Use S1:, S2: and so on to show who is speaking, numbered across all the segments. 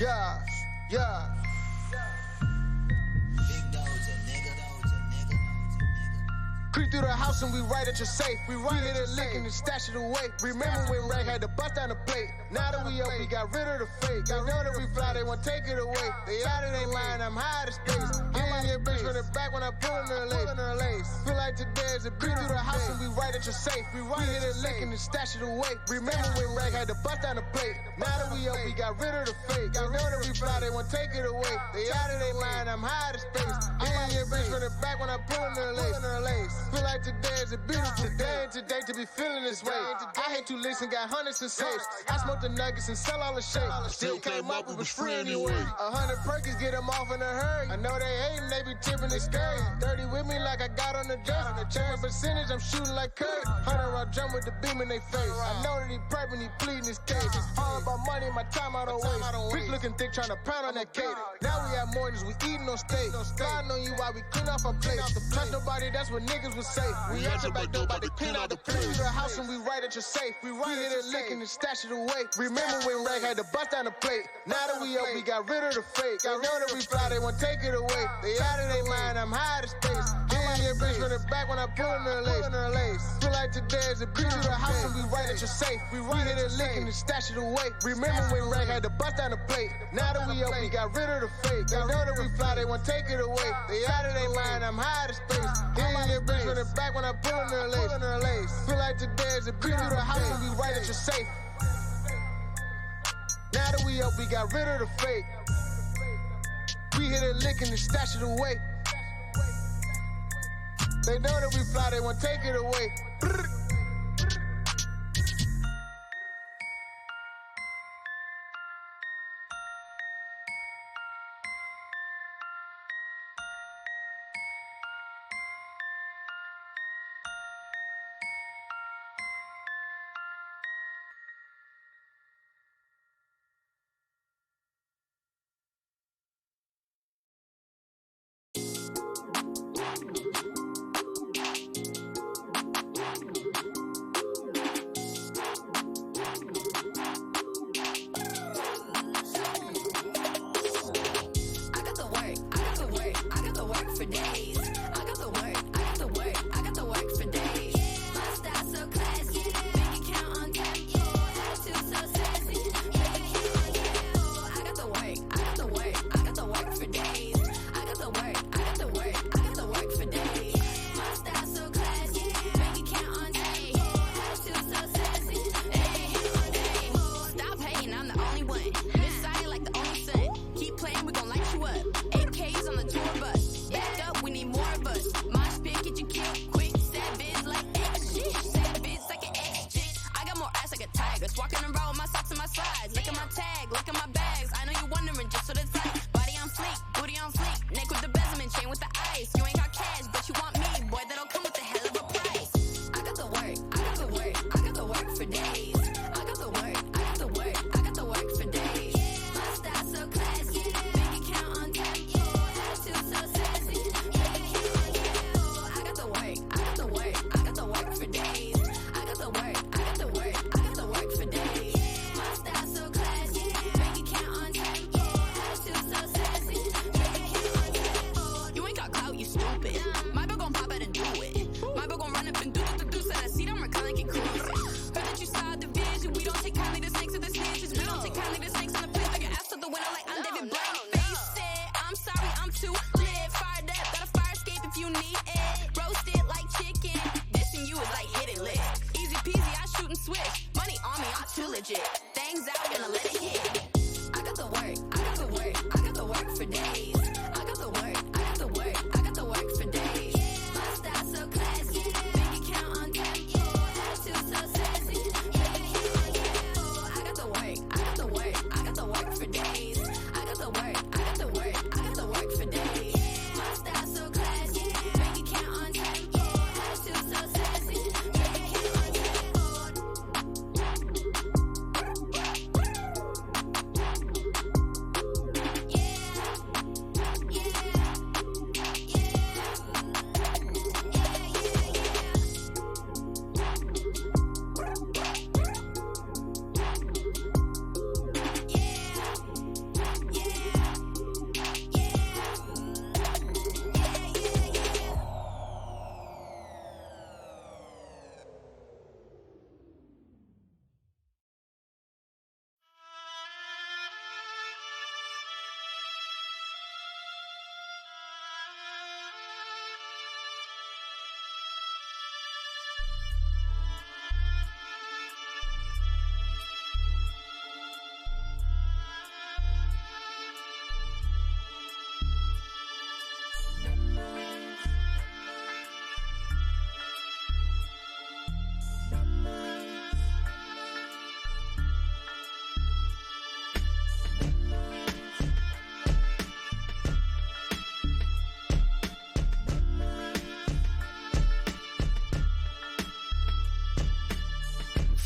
S1: Yeah, yeah. Creep through the house and we right at your safe. We hit it licking and stash it away. Remember when Rag had to bust down the plate? Now that we up, we got rid of the fake. They know that we fly, they won't take it away. They out of their line, I'm high to space. I'm on your bitch from the back when I pull in her lace. Feel like today is a beat through the house and we right at your safe. We hit it licking and stash it away. Remember when Rag had to bust down the plate? Now that we up, we got rid of the fake. They know that we fly, they won't take it away. They out of their line, I'm high to space. I'm on your bitch from the back when I pull in her lace. Feel like today is a beautiful day, and today to be feeling this way. I hate to listen, got hundreds and safes. I smoke the nuggets and sell all the shapes. Still came up, it was free anyway. 100 perkins get them off in a hurry. I know they hating, they be tipping, it's scary. 30 with me like I got on the dress. Check my percentage, I'm shooting like Curry. 100 I jump with the beam in they face. I know that he prepping, he pleading his case. All about money, my time I don't waste. Bitch looking thick, trying to pound on that cake. Now we have mornings, we eating on steak. God know you while we clean off our plates. Trust nobody, that's what niggas would say. We out your back door, about to clean out the place. To the house and we right at your safe. We hit it licking and stash it away. Remember when Rag had to bust down the plate? Now that we up, we got rid of the fake. I know that we fly, they won't take it away. They out of their line, I'm high to space. I'm on your bitch from the back when I pull in her lace. Feel like today is a beat to the house and we right at your safe. We hit it licking and stash it away. Remember when Rag had to bust down the plate? Now that we up, we got rid of the fake. I know that we fly, they won't take it away. They out of their line, I'm high to space. I'm on your bitch from the back when I pull in her lace. Feel like today is a beat to the house and we right at your safe. Now that we up, we got rid of the fake. We hit it licking and stash it away. They know that we fly, they won't take it away.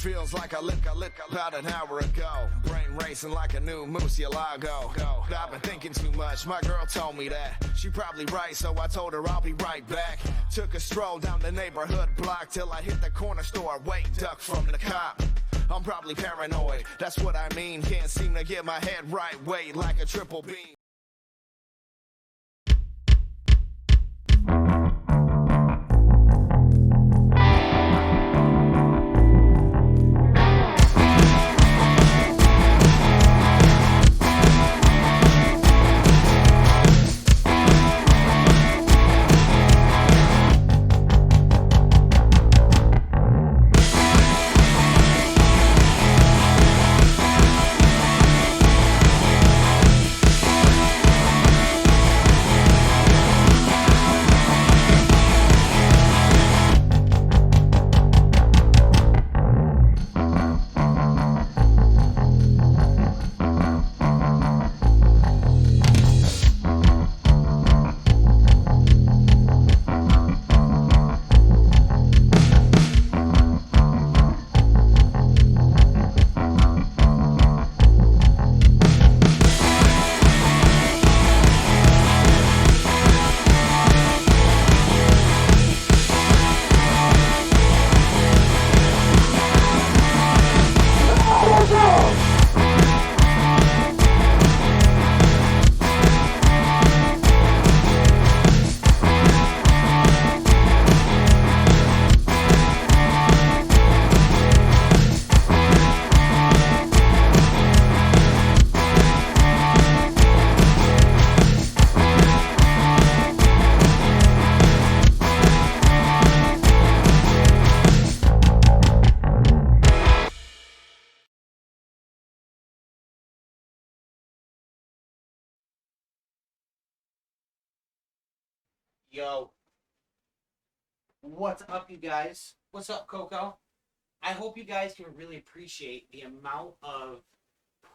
S1: feels like I lit about an hour ago. Brain racing like a new Murcielago. I've been thinking too much, my girl told me that. She probably right, so I told her I'll be right back. Took a stroll down the neighborhood block till I hit the corner store. Wait, duck from the cop. I'm probably paranoid, that's what I mean. Can't seem to get my head right, wait like a triple beam.
S2: Yo, what's up, you guys? What's up, Coco? I hope you guys can really appreciate the amount of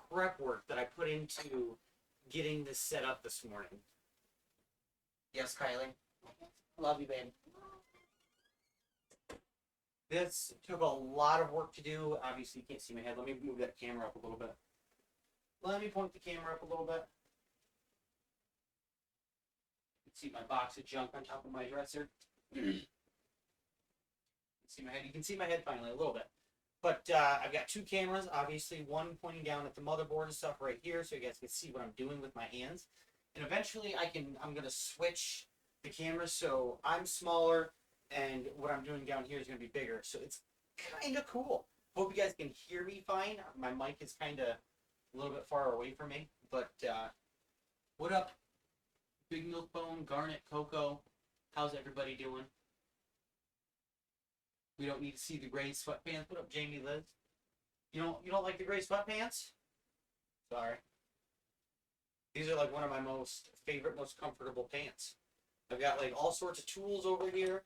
S2: prep work that I put into getting this set up this morning. Yes, Kylie? Love you, babe. This took a lot of work to do. Obviously, you can't see my head. Let me move that camera up a little bit. Let me point the camera up a little bit. See my box of junk on top of my dresser. See my head. You can see my head finally a little bit. But I've got two cameras, obviously one pointing down at the motherboard and stuff right here, so you guys can see what I'm doing with my hands. And eventually I'm gonna switch the cameras so I'm smaller and what I'm doing down here is gonna be bigger. So it's kinda cool. Hope you guys can hear me fine. My mic is kinda a little bit far away from me. But what up? Big Milk Bone, Garnet, Coco, how's everybody doing? We don't need to see the gray sweatpants. What up, Jamie Liz? You don't like the gray sweatpants? Sorry. These are like one of my most comfortable pants. I've got like all sorts of tools over here.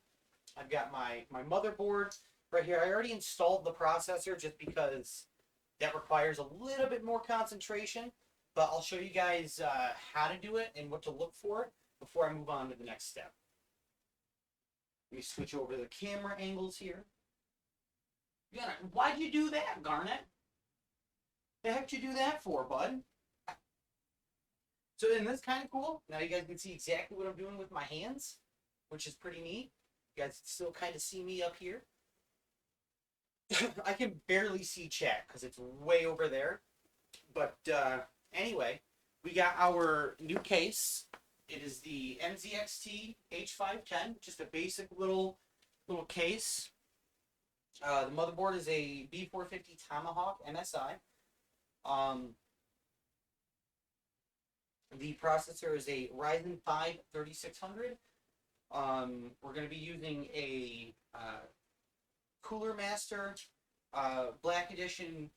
S2: I've got my motherboard right here. I already installed the processor just because that requires a little bit more concentration. But I'll show you guys how to do it and what to look for before I move on to the next step. Let me switch over the camera angles here. Why'd you do that, Garnet? The heck did you do that for, bud? So then that's kind of cool. Now you guys can see exactly what I'm doing with my hands, which is pretty neat. You guys still kind of see me up here. I can barely see chat because it's way over there. But anyway, we got our new case. It is the NZXT H510, just a basic little case. The motherboard is a B450 Tomahawk MSI. The processor is a Ryzen 5 3600. We're going to be using a Cooler Master Black Edition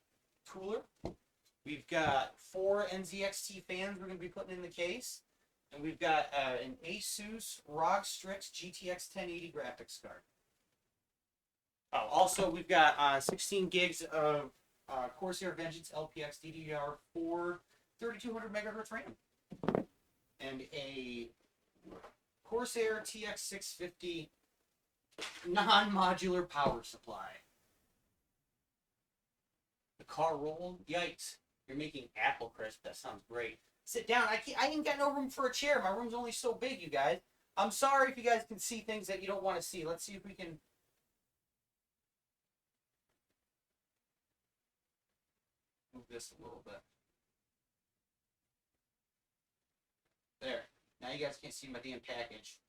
S2: cooler. We've got 4 NZXT fans we're going to be putting in the case. And we've got an Asus ROG Strix GTX 1080 graphics card. Also, we've got 16 gigs of Corsair Vengeance LPX DDR4 3200 megahertz RAM. And a Corsair TX 650 non-modular power supply. car rolled? Yikes. You're making apple crisp. That sounds great. Sit down. I ain't got no room for a chair. My room's only so big, you guys. I'm sorry if you guys can see things that you don't want to see. Let's see if we can... move this a little bit. There. Now you guys can't see my damn package.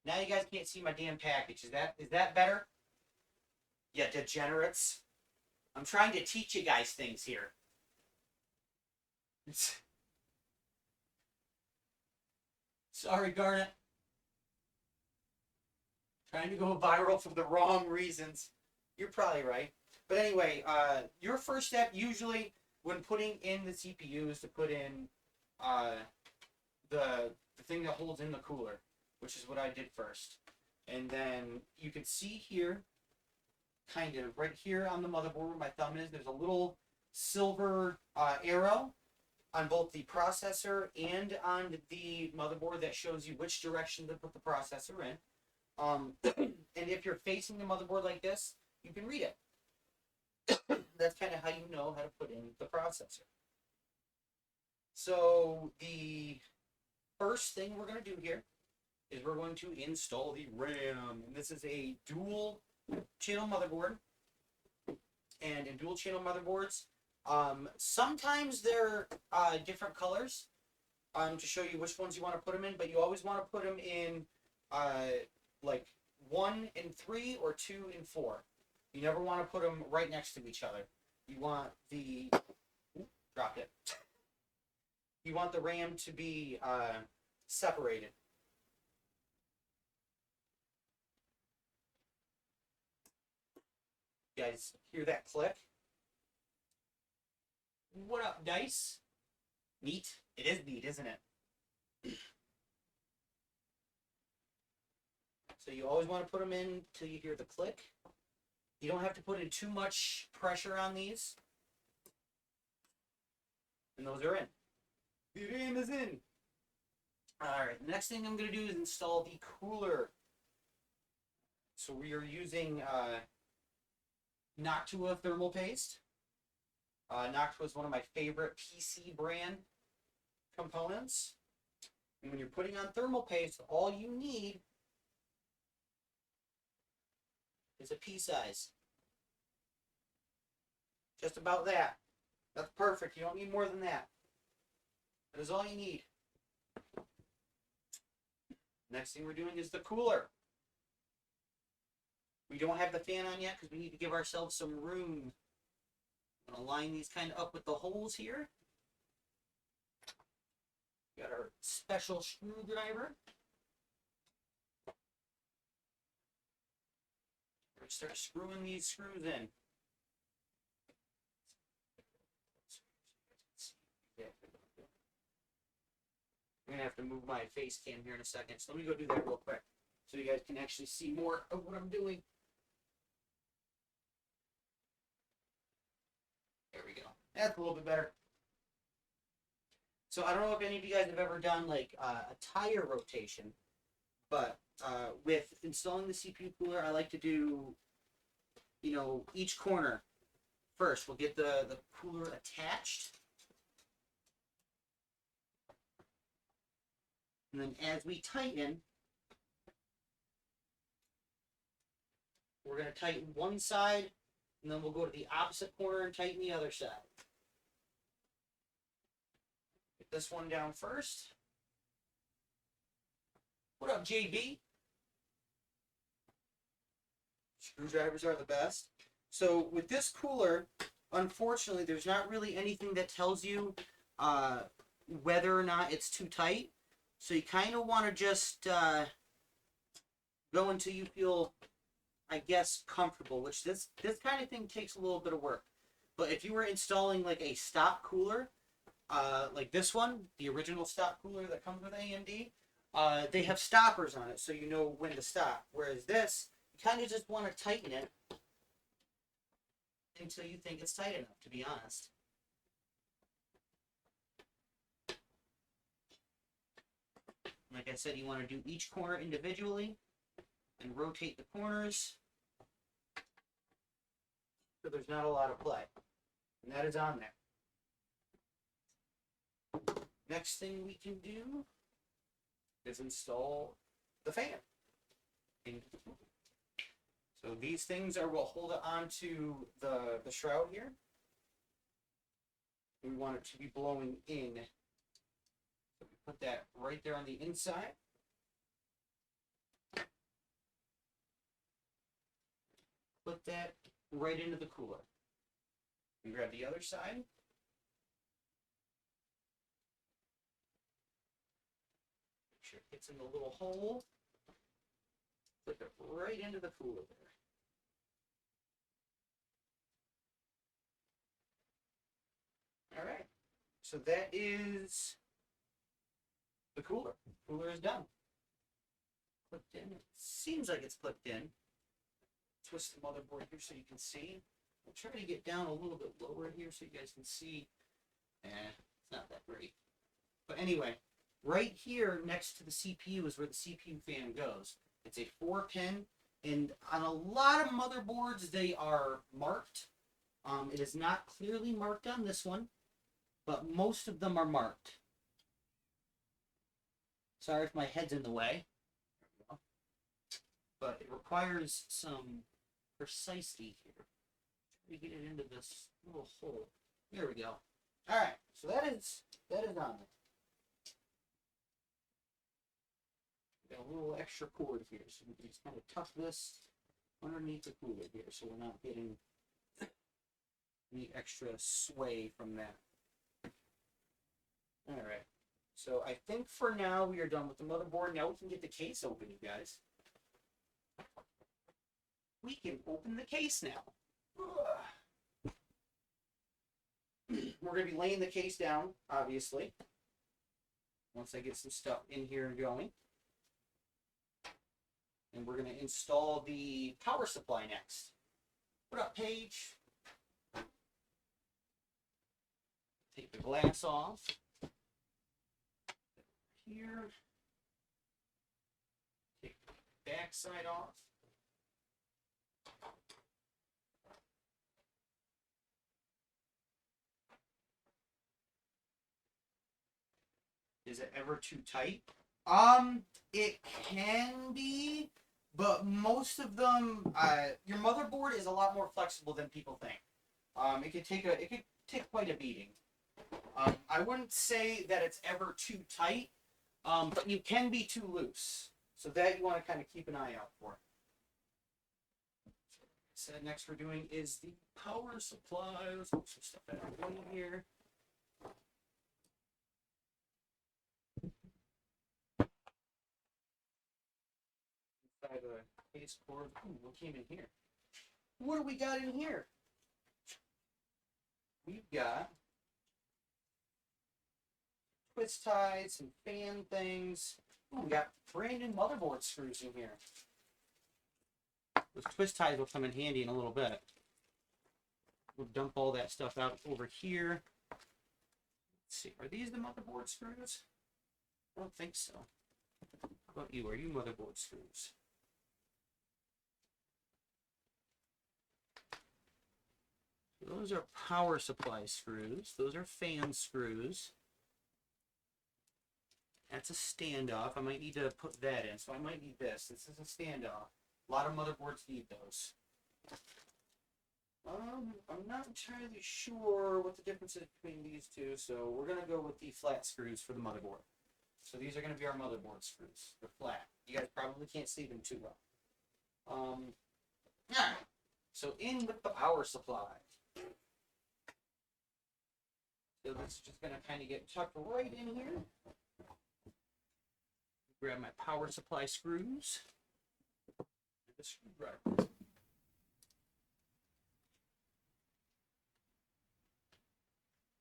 S2: Now you guys can't see my damn package. Is that better? Yeah, degenerates. I'm trying to teach you guys things here. Sorry, Garnet. Trying to go viral for the wrong reasons. You're probably right. But anyway, your first step usually when putting in the CPU is to put in the thing that holds in the cooler, which is what I did first. And then you can see here, kind of right here on the motherboard where my thumb is, there's a little silver arrow on both the processor and on the motherboard that shows you which direction to put the processor in. And if you're facing the motherboard like this, you can read it. That's kind of how you know how to put in the processor. So the first thing we're going to do here is we're going to install the RAM. And this is a dual channel motherboard. And in dual channel motherboards, sometimes they're different colors to show you which ones you want to put them in, but you always want to put them in like 1 and 3 or 2 and 4. You never want to put them right next to each other. You want the... dropped it. You want the RAM to be separated. You guys hear that click? What up, Dice? Neat. It is neat, isn't it? So you always want to put them in till you hear the click. You don't have to put in too much pressure on these. And those are in. The RAM is in. Alright, the next thing I'm going to do is install the cooler. So we are using Noctua thermal paste. Noctua is one of my favorite PC brand components. And when you're putting on thermal paste, all you need is a pea size. Just about that. That's perfect. You don't need more than that. That is all you need. Next thing we're doing is the cooler. We don't have the fan on yet because we need to give ourselves some room. I'm going to line these kind of up with the holes here. Got our special screwdriver. We're going to start screwing these screws in. I'm going to have to move my face cam here in a second, so let me go do that real quick so you guys can actually see more of what I'm doing. There we go. That's a little bit better. So I don't know if any of you guys have ever done like a tire rotation, but with installing the CPU cooler, I like to do, you know, each corner first. We'll get the cooler attached. And then as we tighten, we're going to tighten one side, and then we'll go to the opposite corner and tighten the other side. Get this one down first. What up, JB? Screwdrivers are the best. So with this cooler, unfortunately, there's not really anything that tells you whether or not it's too tight. So you kind of want to just go until you feel, I guess, comfortable, which this kind of thing takes a little bit of work. But if you were installing like a stock cooler, like this one, the original stock cooler that comes with AMD, they have stoppers on it so you know when to stop. Whereas this, you kind of just want to tighten it until you think it's tight enough, to be honest. Like I said, you want to do each corner individually and rotate the corners. so there's not a lot of play. And that is on there. Next thing we can do is install the fan. So these things will hold it onto the shroud here. We want it to be blowing in. So we put that right there on the inside. Put that right into the cooler. And grab the other side. Make sure it gets in the little hole. Put it right into the cooler there. All right. So that is the cooler. Cooler is done. Clipped in. It seems like it's clipped in. Twist the motherboard here so you can see. I'll try to get down a little bit lower here so you guys can see. It's not that great. But anyway, right here next to the CPU is where the CPU fan goes. It's a 4-pin, and on a lot of motherboards they are marked. It is not clearly marked on this one, but most of them are marked. Sorry if my head's in the way. But it requires some precisely here. Try to get it into this little hole. There we go. Alright, so that is on there. Got a little extra cord here, so we can just kind of tuck this underneath the cooler here, so we're not getting any extra sway from that. Alright, so I think for now we are done with the motherboard. Now we can get the case open, you guys. We can open the case now. We're going to be laying the case down, obviously, once I get some stuff in here and going. And we're going to install the power supply next. What up, Paige? Take the glass off. Here. Take the back side off. Is it ever too tight? It can be, but most of them, your motherboard is a lot more flexible than people think. It could take quite a beating. I wouldn't say that it's ever too tight, but you can be too loose. So that you want to kind of keep an eye out for. So next we're doing is the power supply. Let's put some stuff out of the way here. The case cord. Ooh, what came in here? What do we got in here? We've got twist ties, some fan things. Ooh, we got brand new motherboard screws in here. Those twist ties will come in handy in a little bit. We'll dump all that stuff out over here. Let's see, are these the motherboard screws? I don't think so. How about you? Are you motherboard screws? Those are power supply screws. Those are fan screws. That's a standoff. I might need to put that in, so I might need this. This is a standoff. A lot of motherboards need those. I'm not entirely sure what the difference is between these two, so we're going to go with the flat screws for the motherboard. So these are going to be our motherboard screws. They're flat. You guys probably can't see them too well. So in with the power supply. So this is just going to kind of get tucked right in here. Grab my power supply screws. The screwdriver.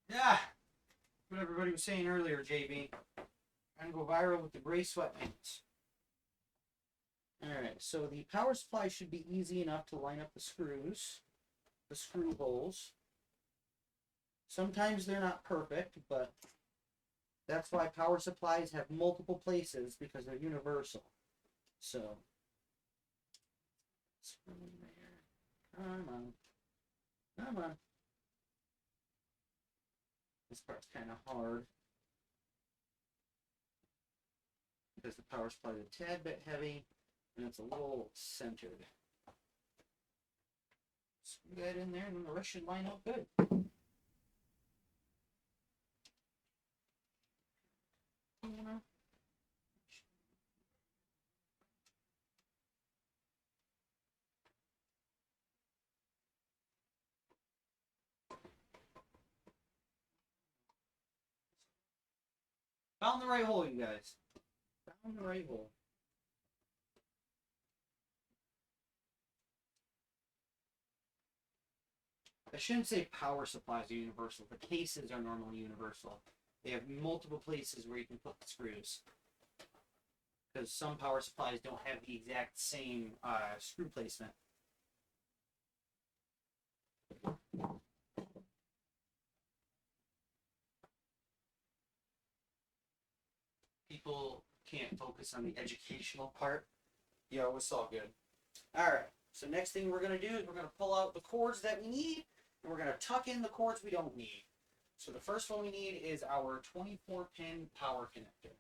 S2: Yeah, what everybody was saying earlier, JB. I'm going to go viral with the gray sweatpants. Alright, so the power supply should be easy enough to line up the screws, the screw holes. Sometimes they're not perfect, but that's why power supplies have multiple places, because they're universal. So, screw in there. Come on. Come on. This part's kind of hard because the power supply is a tad bit heavy and it's a little centered. Screw that in there and then the rest should line up good. Found the right hole, you guys. Found the right hole. I shouldn't say power supplies are universal. The cases are normally universal. They have multiple places where you can put the screws. Because some power supplies don't have the exact same screw placement. People can't focus on the educational part. Yo, it's all good. Alright, so next thing we're going to do is we're going to pull out the cords that we need, and we're going to tuck in the cords we don't need. So the first one we need is our 24-pin power connector.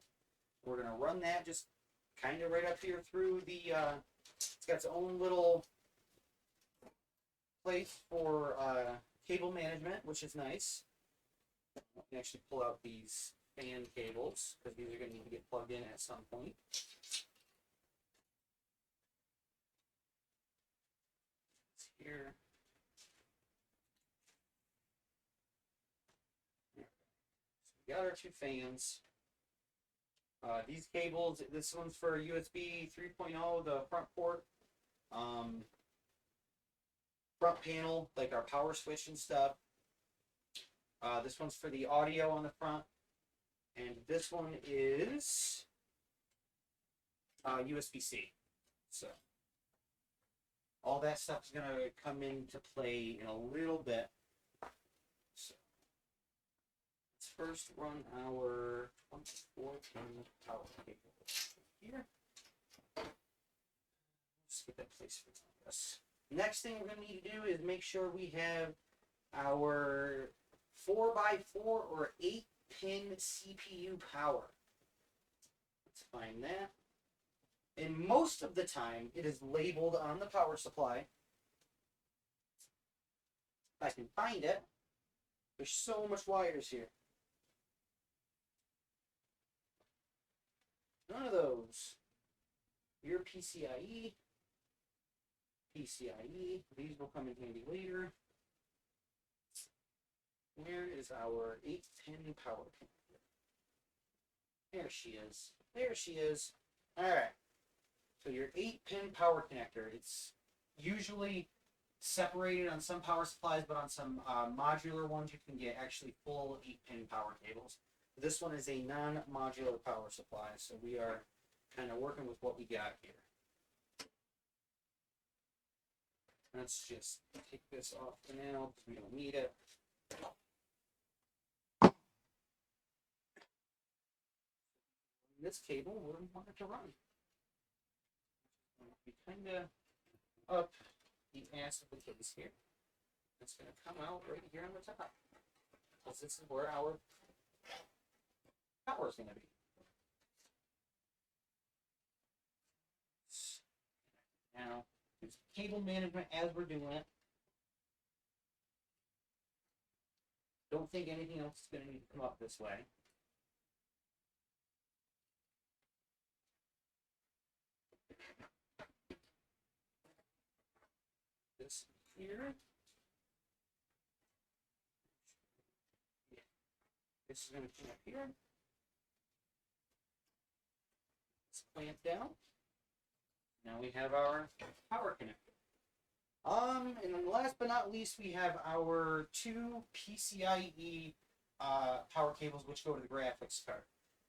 S2: We're going to run that just kind of right up here through the, it's got its own little place for cable management, which is nice. You can actually pull out these fan cables, because these are going to need to get plugged in at some point. It's here. So we got our two fans. These cables, this one's for USB 3.0, the front port. Front panel, like our power switch and stuff. This one's for the audio on the front. And this one is USB-C. So all that stuff is going to come into play in a little bit. So let's first run our 24-pin power cable here. Just get that place for this. Next thing we're going to need to do is make sure we have our 4x4 or 8-pin CPU power. Let's find that. And most of the time, it is labeled on the power supply. If I can find it. There's so much wires here. None of those. Your PCIe. PCIe. These will come in handy later. Where is our 8-pin power connector? There she is. There she is. Alright. So your 8-pin power connector, it's usually separated on some power supplies, but on some modular ones you can get actually full 8-pin power cables. This one is a non-modular power supply, so we are kind of working with what we got here. Let's just take this off for now because we don't need it. This cable, where we want it to run. We kind of up the ass of the case here. It's going to come out right here on the top. Because this is where our power is going to be. Now, there's cable management as we're doing it. Don't think anything else is going to need to come up this way. This here. This is going to come up here. Let's clamp down. Now we have our power connector. And then last but not least, we have our two PCIe power cables which go to the graphics card.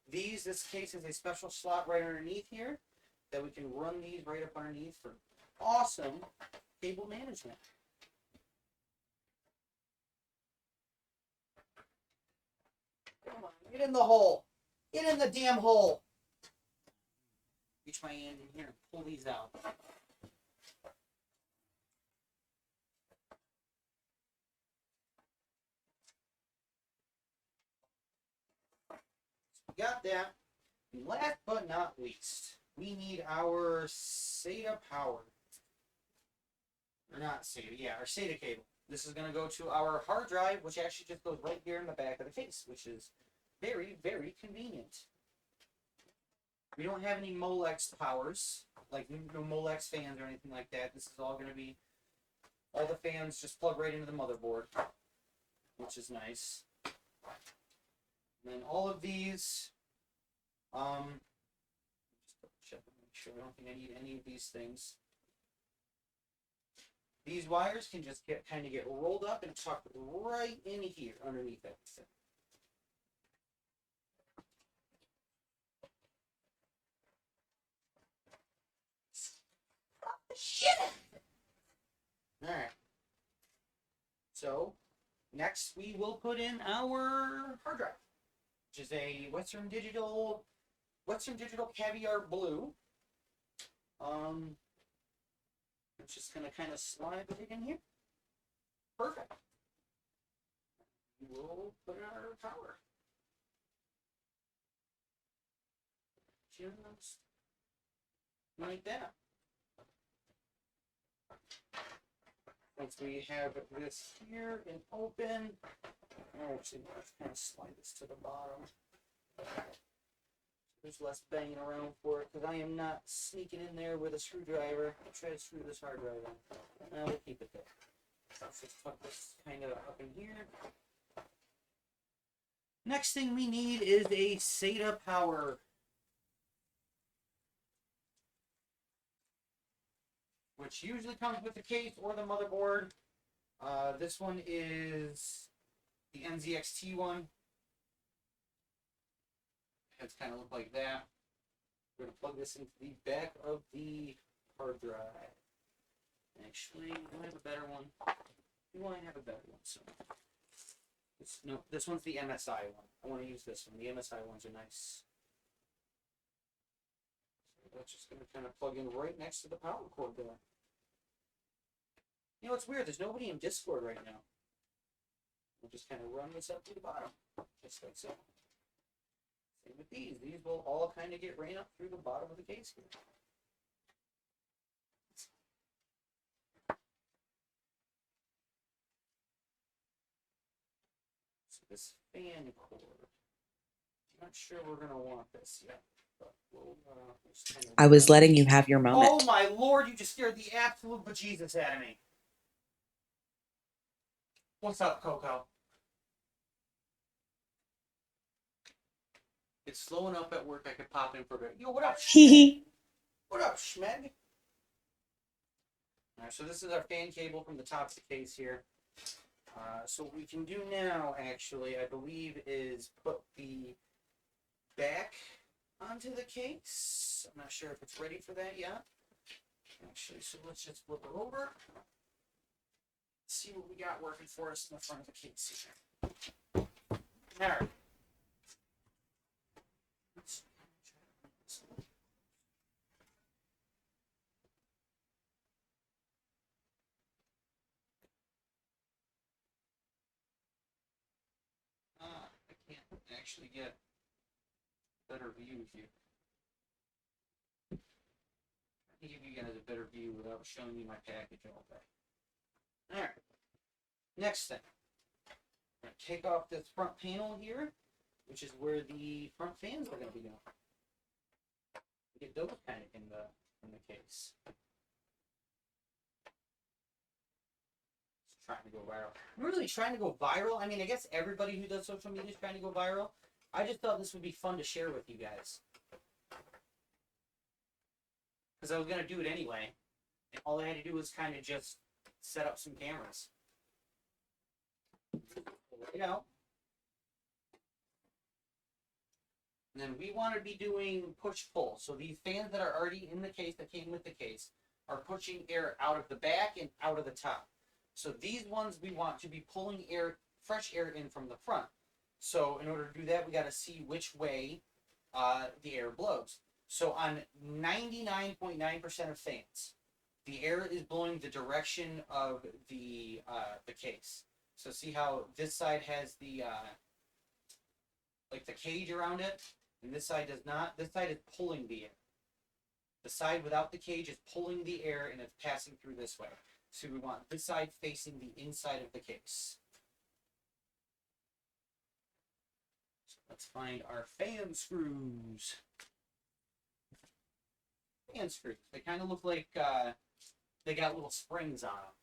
S2: This case is a special slot right underneath here that we can run these right up underneath for awesome cable management. Come on, get in the hole. Get in the damn hole. Reach my hand in here and pull these out. got that. And last but not least, we need our SATA power. Or not SATA, yeah, our SATA cable. This is going to go to our hard drive, which actually just goes right here in the back of the case, which is very, very convenient. We don't have any Molex powers, like no Molex fans or anything like that. This is all going to be, all the fans just plug right into the motherboard, which is nice. And then all of these, just double check and make sure I don't think I need any of these things. These wires can just kind of get rolled up and tucked right in here underneath everything. Shit! Alright. So, next we will put in our hard drive, which is a Western Digital Caviar Blue. I'm just going to kind of slide it in here. Perfect. We'll put in our power. Just like that. Once we have this here and open, actually, let's kind of slide this to the bottom. There's less banging around for it because I am not sneaking in there with a screwdriver. I'll try to screw this hard drive in. We'll keep it there. Let's just tuck this kind of up in here. Next thing we need is a SATA power. Which usually comes with the case or the motherboard. This one is the NZXT one. It's kind of look like that. We're going to plug this into the back of the hard drive. Actually, do I have a better one? Do I have a better one? So, no, this one's the MSI one. I want to use this one. The MSI ones are nice. So that's just going to kind of plug in right next to the power cord there. You know, it's weird. There's nobody in Discord right now. We'll just kind of run this up to the bottom, just like so. Same with these. These will all kind of get ran up through the bottom of the case here. So this fan cord, I'm not sure we're going to want this yet. But we'll, just kind of
S3: I was letting you have your moment.
S2: Oh my lord, you just scared the absolute bejesus out of me. What's up, Coco? It's slow enough at work I could pop in for a bit. Yo, what up, Schmeg? What up, Schmeg? Alright, so this is our fan cable from the top of the case here. So what we can do now, actually, I believe, is put the back onto the case. I'm not sure if it's ready for that yet. Actually, so let's just flip it over. See what we got working for us in the front of the case here. Alright. I can't actually get a better view here. I can give you guys a better view without showing you my package all day. Alright. Next thing. I'm going to take off this front panel here, which is where the front fans are going to be going. Get those kind of in the case. Just trying to go viral. I'm really trying to go viral. I mean, I guess everybody who does social media is trying to go viral. I just thought this would be fun to share with you guys. Because I was going to do it anyway. And all I had to do was kind of just set up some cameras. You know. And then we want to be doing push-pull. So these fans that are already in the case, that came with the case, are pushing air out of the back and out of the top. So these ones we want to be pulling air, fresh air in from the front. So in order to do that, we got to see which way the air blows. So on 99.9% of fans, the air is blowing the direction of the case. So see how this side has the like the cage around it, And this side does not. This side is pulling the air. The side without the cage is pulling the air and it's passing through this way. So we want this side facing the inside of the case. So let's find our fan screws. Fan screws. They kind of look like they got little springs on them.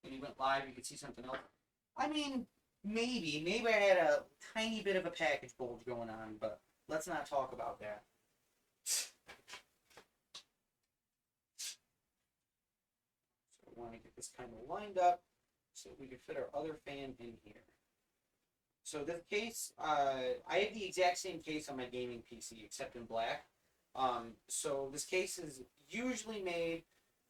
S2: When you went live, you could see something else. I mean, maybe I had a tiny bit of a package bulge going on, but let's not talk about that. So I want to get this kind of lined up so we can fit our other fan in here. So this case, I have the exact same case on my gaming PC, except in black. So this case is usually made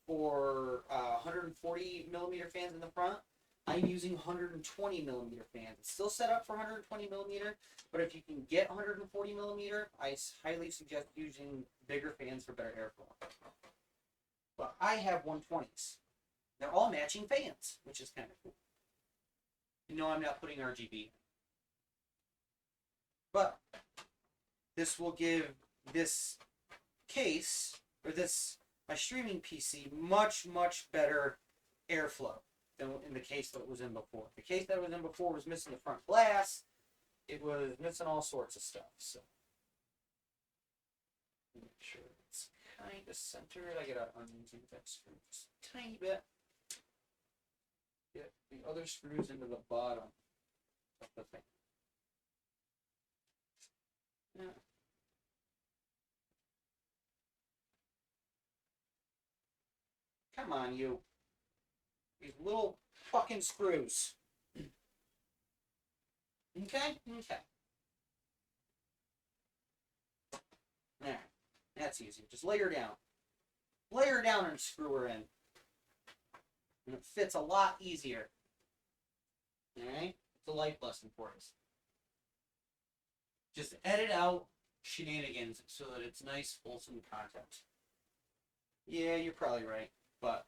S2: for 140 millimeter fans in the front. I'm using 120 millimeter fans. It's still set up for 120 millimeter, but if you can get 140 millimeter, I highly suggest using bigger fans for better airflow. But I have 120s. They're all matching fans, which is kind of cool. You know I'm not putting RGB. But this will give this case, or this, my streaming PC, much better airflow than in the case that was in before. The case that was in before was missing the front glass. It was missing all sorts of stuff. So make sure it's kind of centered. I gotta undo that screw just a tiny bit. Get the other screws into the bottom of the thing. Yeah. Come on, you. These little fucking screws. Okay? Okay. There. That's easy. Just lay her down. Lay her down and screw her in. And it fits a lot easier. Alright? It's a life lesson for us. Just edit out shenanigans so that it's nice, wholesome content. Yeah, you're probably right. But,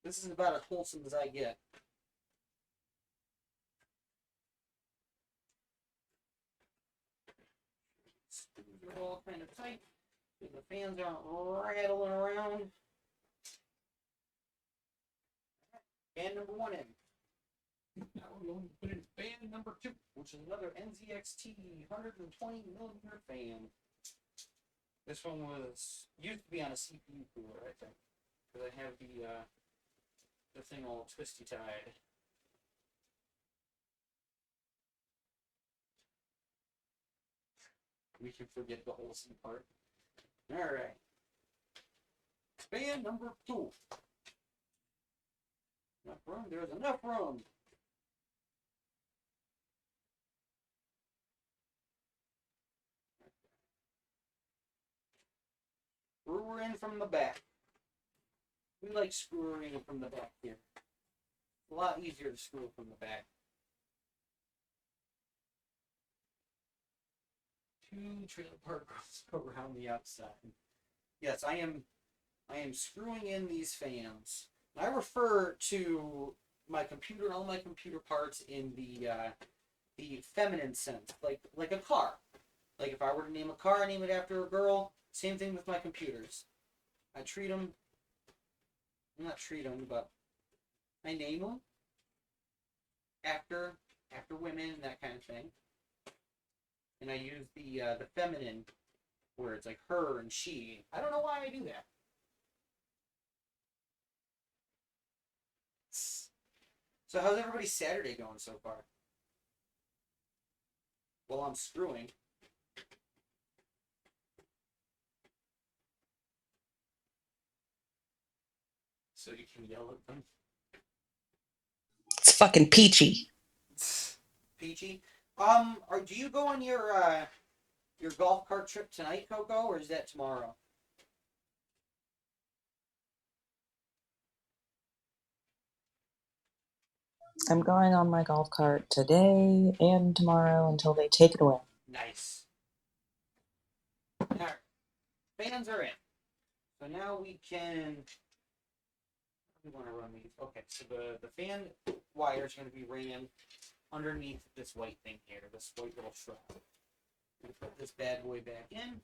S2: this is about as wholesome as I get. Screws are all kind of tight, so the fans aren't rattling around. Fan number 1 in. Now we're going to put in fan number 2, which is another NZXT 120 millimeter fan. This one used to be on a CPU cooler, I think, because I have the thing all twisty tied. We can forget the wholesome part. All right. Fan number 2. Enough room? There's enough room. Screw her in from the back. We like screwing in from the back here. A lot easier to screw from the back. 2 trailer park girls around the outside. Yes, I am screwing in these fans. I refer to my computer and all my computer parts in the feminine sense, like a car. Like if I were to name a car, I name it after a girl. Same thing with my computers. I treat them. Not treat them, but I name them after women and that kind of thing. And I use the feminine words like her and she. I don't know why I do that. So how's everybody's Saturday going so far? Well, I'm screwing. So you can yell at them.
S3: It's fucking peachy.
S2: Peachy. Do you go on your golf cart trip tonight, Coco, or is that tomorrow?
S3: I'm going on my golf cart today and tomorrow until they take it away.
S2: Nice. Alright. Fans are in. So now we can... We want to run these. Okay, so the fan wire is going to be ran underneath this white thing here, this white little strap. Put this bad boy back in.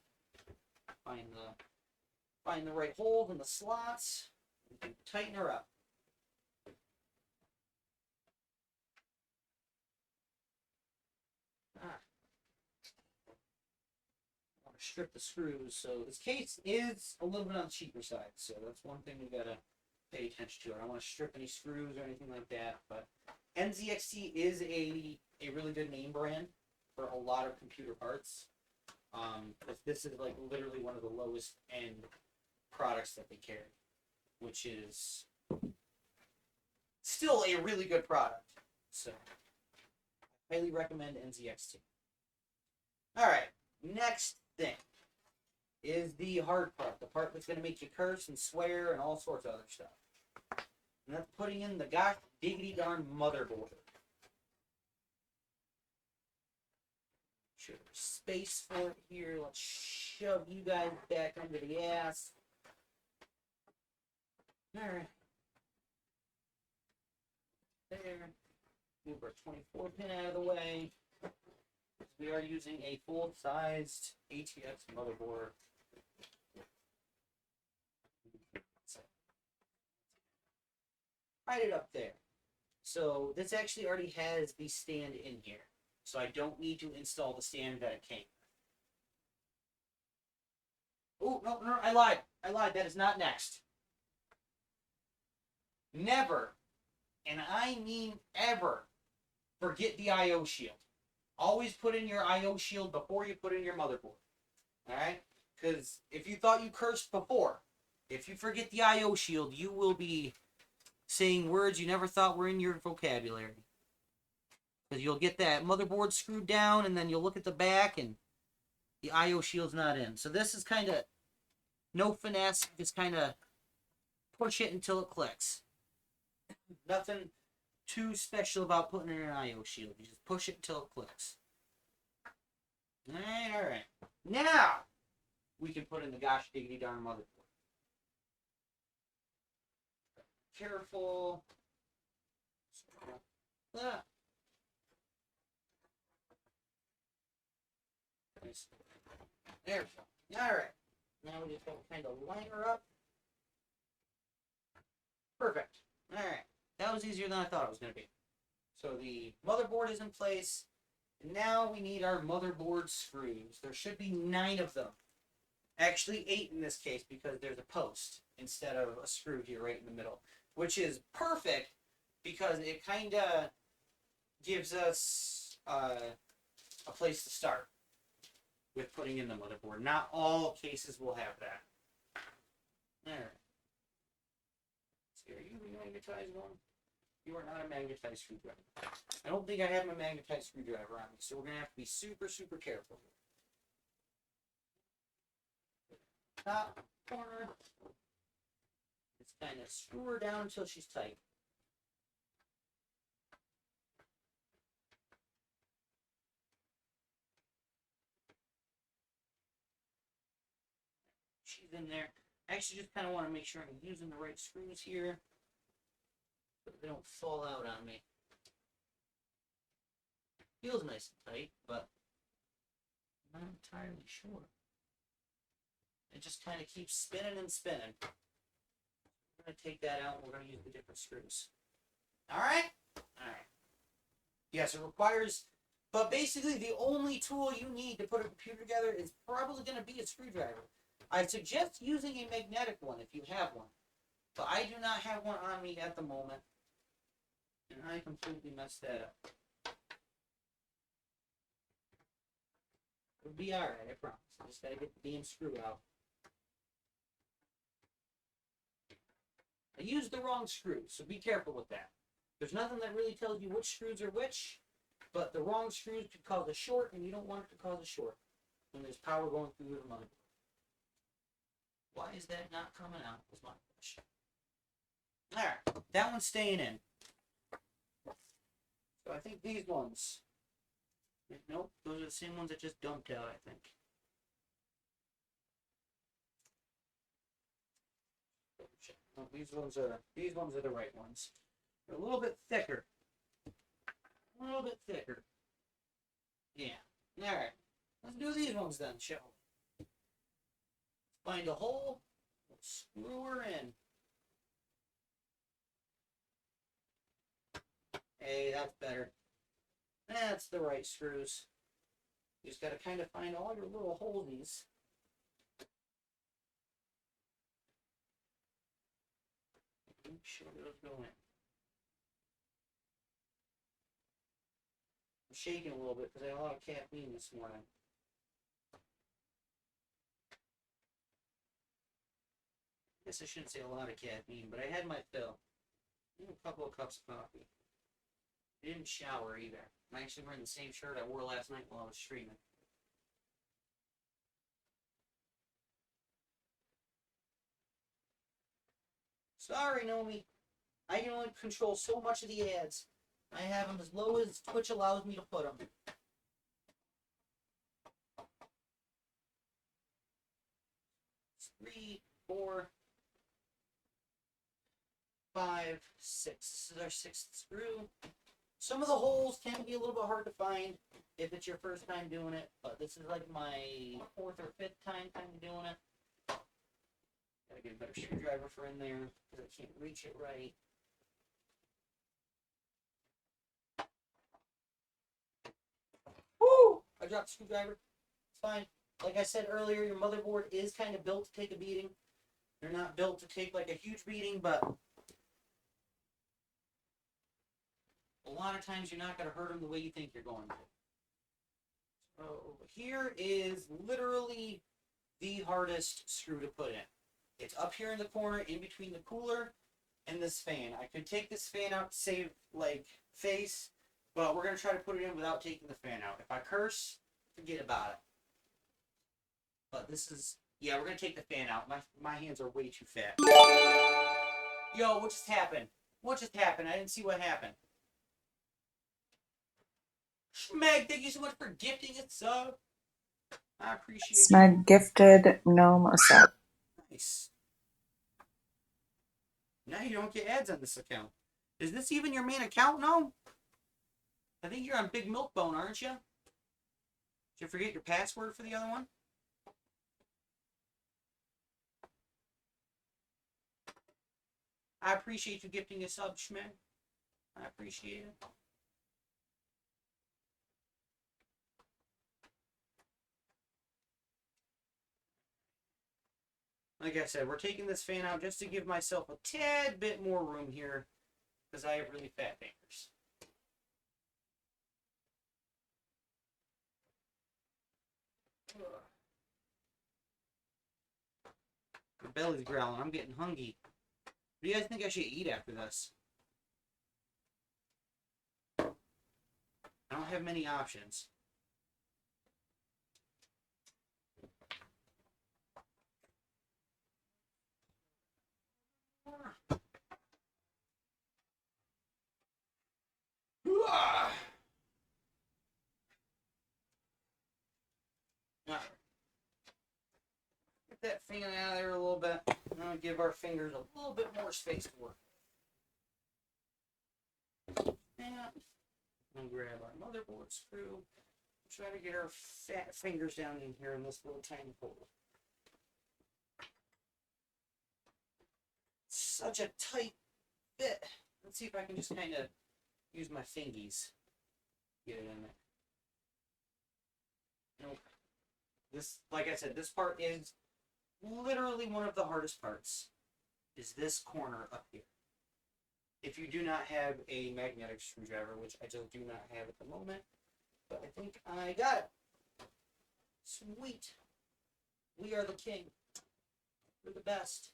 S2: Find the right hole in the slots. And tighten her up. Strip the screws. So this case is a little bit on the cheaper side, so that's one thing we gotta pay attention to. I don't want to strip any screws or anything like that, but NZXT is a really good name brand for a lot of computer parts. This is like literally one of the lowest end products that they carry, which is still a really good product. So I highly recommend NZXT. Alright, next thing is the hard part, the part that's going to make you curse and swear and all sorts of other stuff. And that's putting in the gosh diggity darn motherboard. Sure, there's space for it here. Let's shove you guys back under the ass. Alright. There. Move our 24 pin out of the way. We are using a full-sized ATX motherboard. Right it up there. So this actually already has the stand in here. So I don't need to install the stand that it came. Oh, no, I lied. That is not next. Never, and I mean ever, forget the I/O shield. Always put in your I/O shield before you put in your motherboard. Alright? Because if you thought you cursed before, if you forget the I/O shield, you will be saying words you never thought were in your vocabulary. Because you'll get that motherboard screwed down, and then you'll look at the back, and the I/O shield's not in. So this is kind of no finesse, just kind of push it until it clicks. Nothing too special about putting in an I/O shield. You just push it until it clicks. Alright. Now, we can put in the gosh diggity darn motherboard. Careful. Ah. There we go. Alright. Now we just got to kind of line her up. Perfect. Alright. That was easier than I thought it was going to be. So the motherboard is in place. And now we need our motherboard screws. There should be 9 of them. Actually 8 in this case because there's a post instead of a screw here right in the middle. Which is perfect because it kind of gives us a place to start with putting in the motherboard. Not all cases will have that. Alright. Are you a magnetized one? You are not a magnetized screwdriver. I don't think I have my magnetized screwdriver on me, so we're going to have to be super, super careful. Top corner. Just kind of screw her down until she's tight. She's in there. I actually just kind of want to make sure I'm using the right screws here, so they don't fall out on me. Feels nice and tight, but I'm not entirely sure. It just kind of keeps spinning and spinning. We're going to take that out and we're going to use the different screws. Alright? Alright. Yes, it requires, but basically the only tool you need to put a computer together is probably going to be a screwdriver. I suggest using a magnetic one if you have one. But I do not have one on me at the moment. And I completely messed that up. It'll be alright, I promise. I just gotta get the damn screw out. I used the wrong screw, so be careful with that. There's nothing that really tells you which screws are which, but the wrong screws could cause a short, and you don't want it to cause a short when there's power going through the motherboard. Why is that not coming out? Was my question. Alright, that one's staying in. So I think these ones. Nope, those are the same ones that just dumped out, I think. No, these ones are the right ones. They're a little bit thicker sounds then, shall we? Find a hole, screw her in. Hey, that's better. That's the right screws. You just gotta kind of find all your little holdies. Make sure those go in. I'm shaking a little bit because I had a lot of caffeine this morning. I guess I shouldn't say a lot of caffeine, but I had my fill. A couple of cups of coffee. I didn't shower either. I'm actually wearing the same shirt I wore last night while I was streaming. Sorry, Nomi. I can only control so much of the ads. I have them as low as Twitch allows me to put them. It's 3, 4, 5, 6. This is our 6th screw. Some of the holes can be a little bit hard to find if it's your first time doing it, but this is like my 4th or 5th time doing it. Gotta get a better screwdriver for in there because I can't reach it right. Woo! I dropped the screwdriver. It's fine. Like I said earlier, your motherboard is kind of built to take a beating. They're not built to take like a huge beating, but a lot of times you're not going to hurt them the way you think you're going to. So here is literally the hardest screw to put in. It's up here in the corner in between the cooler and this fan. I could take this fan out to save like face, but we're going to try to put it in without taking the fan out. If I curse, forget about it. But this is, yeah, we're going to take the fan out. My hands are way too fat. Yo, what just happened? What just happened? I didn't see what happened. Schmeg, thank you so much for gifting it, sub. I appreciate it.
S3: Smeg gifted Gnome a sub.
S2: Nice. Now you don't get ads on this account. Is this even your main account? No? I think you're on Big Milk Bone, aren't you? Did you forget your password for the other one? I appreciate you gifting a sub, Schmeg. I appreciate it. Like I said, we're taking this fan out just to give myself a tad bit more room here because I have really fat fingers. My belly's growling. I'm getting hungry. What do you guys think I should eat after this? I don't have many options. Get that fan out of there a little bit. And I'll give our fingers a little bit more space to work. And grab our motherboard screw. Try to get our fat fingers down in here in this little tiny hole. Such a tight fit. Let's see if I can just kind of use my fingies. Get it in there. Nope. This, like I said, this part is literally one of the hardest parts. Is this corner up here. If you do not have a magnetic screwdriver, which I just do not have at the moment, but I think I got it. Sweet. We are the king. We're the best.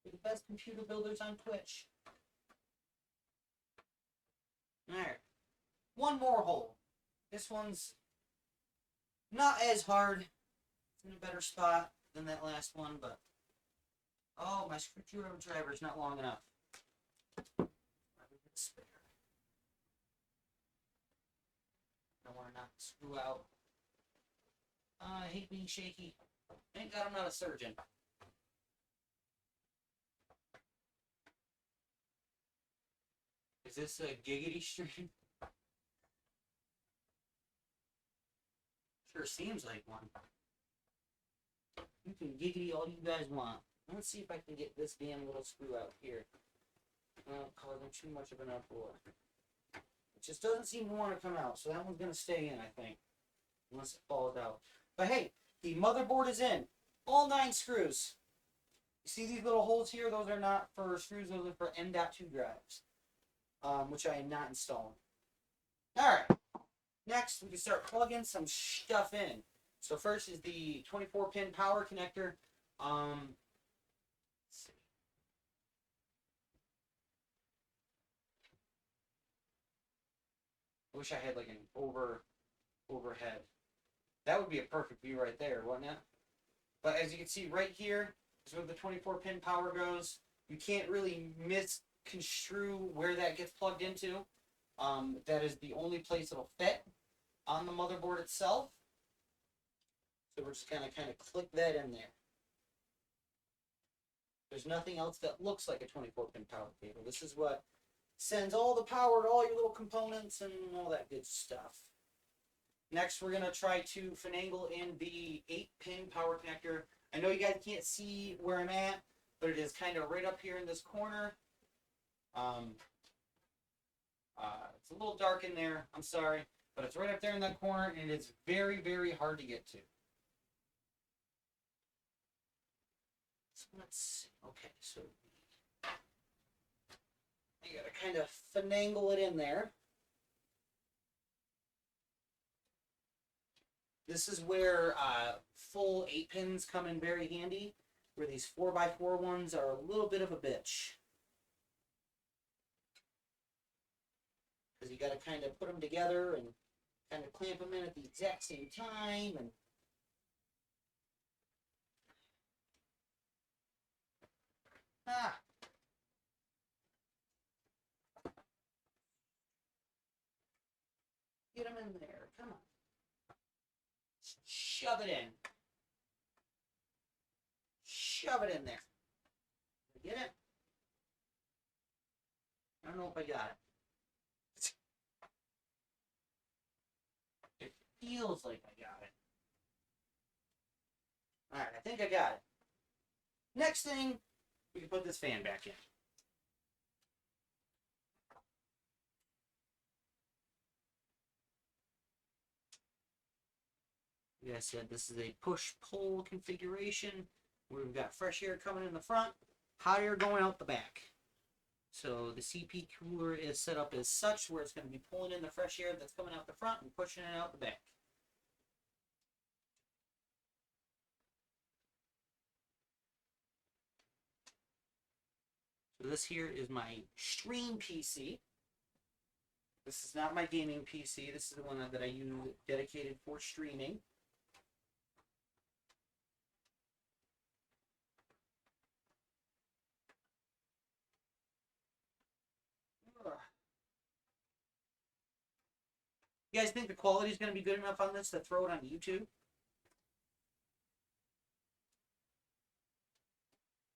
S2: We're the best computer builders on Twitch. Alright. One more hole. This one's not as hard. It's in a better spot than that last one, but oh, my screwdriver is not long enough. Spare. I don't want to knock the screw out. I hate being shaky. Thank God I'm not a surgeon. Is this a giggity stream? Sure seems like one. You can giggity all you guys want. Let's see if I can get this damn little screw out here. Causing too much of an uproar. It just doesn't seem to want to come out, so that one's going to stay in, I think. Unless it falls out. But hey, the motherboard is in. All 9 screws. You see these little holes here? Those are not for screws, those are for M.2 drives. Which I am not installing. Alright. Next, we can start plugging some stuff in. So first is the 24-pin power connector. Let's see. I wish I had like an overhead. That would be a perfect view right there, wouldn't it? But as you can see right here is where the 24-pin power goes. You can't really misconstrue where that gets plugged into. That is the only place it'll fit on the motherboard itself. So we're just gonna kind of click that in there. There's nothing else that looks like a 24-pin power cable. This is what sends all the power to all your little components and all that good stuff. Next, we're gonna try to finagle in the 8-pin power connector. I know you guys can't see where I'm at, but it is kind of right up here in this corner. It's a little dark in there, I'm sorry, but it's right up there in that corner, and it's very, very hard to get to. So let's see. Okay, so you gotta kind of finagle it in there. This is where full 8 pins come in very handy, where these 4x4 ones are a little bit of a bitch. Because you got to kind of put them together and kind of clamp them in at the exact same time. And get them in there. Come on. Shove it in. Shove it in there. Get it? I don't know if I got it. It feels like I got it. Alright, I think I got it. Next thing, we can put this fan back in. Like I said, this is a push-pull configuration where we've got fresh air coming in the front, hot air going out the back. So the CP cooler is set up as such where it's going to be pulling in the fresh air that's coming out the front and pushing it out the back. So this here is my stream PC. This is not my gaming PC. This is the one that I use dedicated for streaming. You guys think the quality is going to be good enough on this to throw it on YouTube?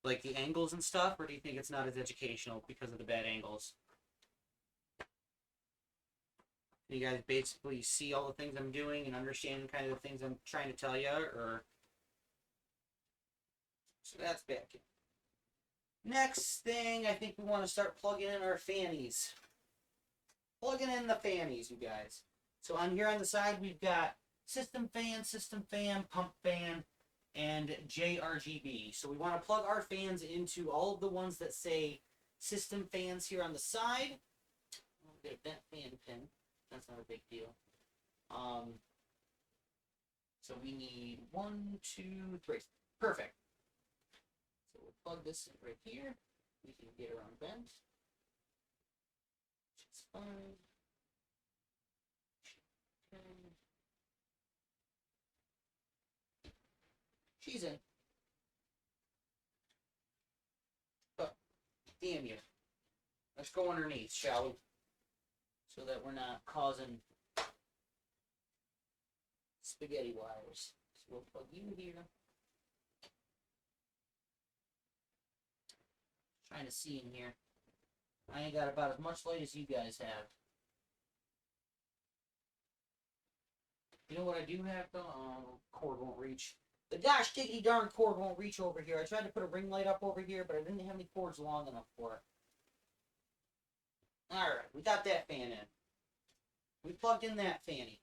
S2: Like the angles and stuff, or do you think it's not as educational because of the bad angles? You guys basically see all the things I'm doing and understand kind of the things I'm trying to tell you, or... So that's back in. Next thing, I think we want to start plugging in our fannies. Plugging in the fannies, you guys. So on here on the side, we've got system fan, pump fan, and JRGB. So we want to plug our fans into all of the ones that say system fans here on the side. I'll get a bent fan pin. That's not a big deal. So we need 1, 2, 3. Perfect. So we'll plug this in right here. We can get around bent. Which is fine. Okay. She's in. But, damn you. Let's go underneath, shall we? So that we're not causing spaghetti wires. So we'll plug you here. Trying to see in here. I ain't got about as much light as you guys have. You know what I do have though? Oh, cord won't reach. The gosh diggity darn cord won't reach over here. I tried to put a ring light up over here, but I didn't have any cords long enough for it. Alright, we got that fan in. We plugged in that fanny.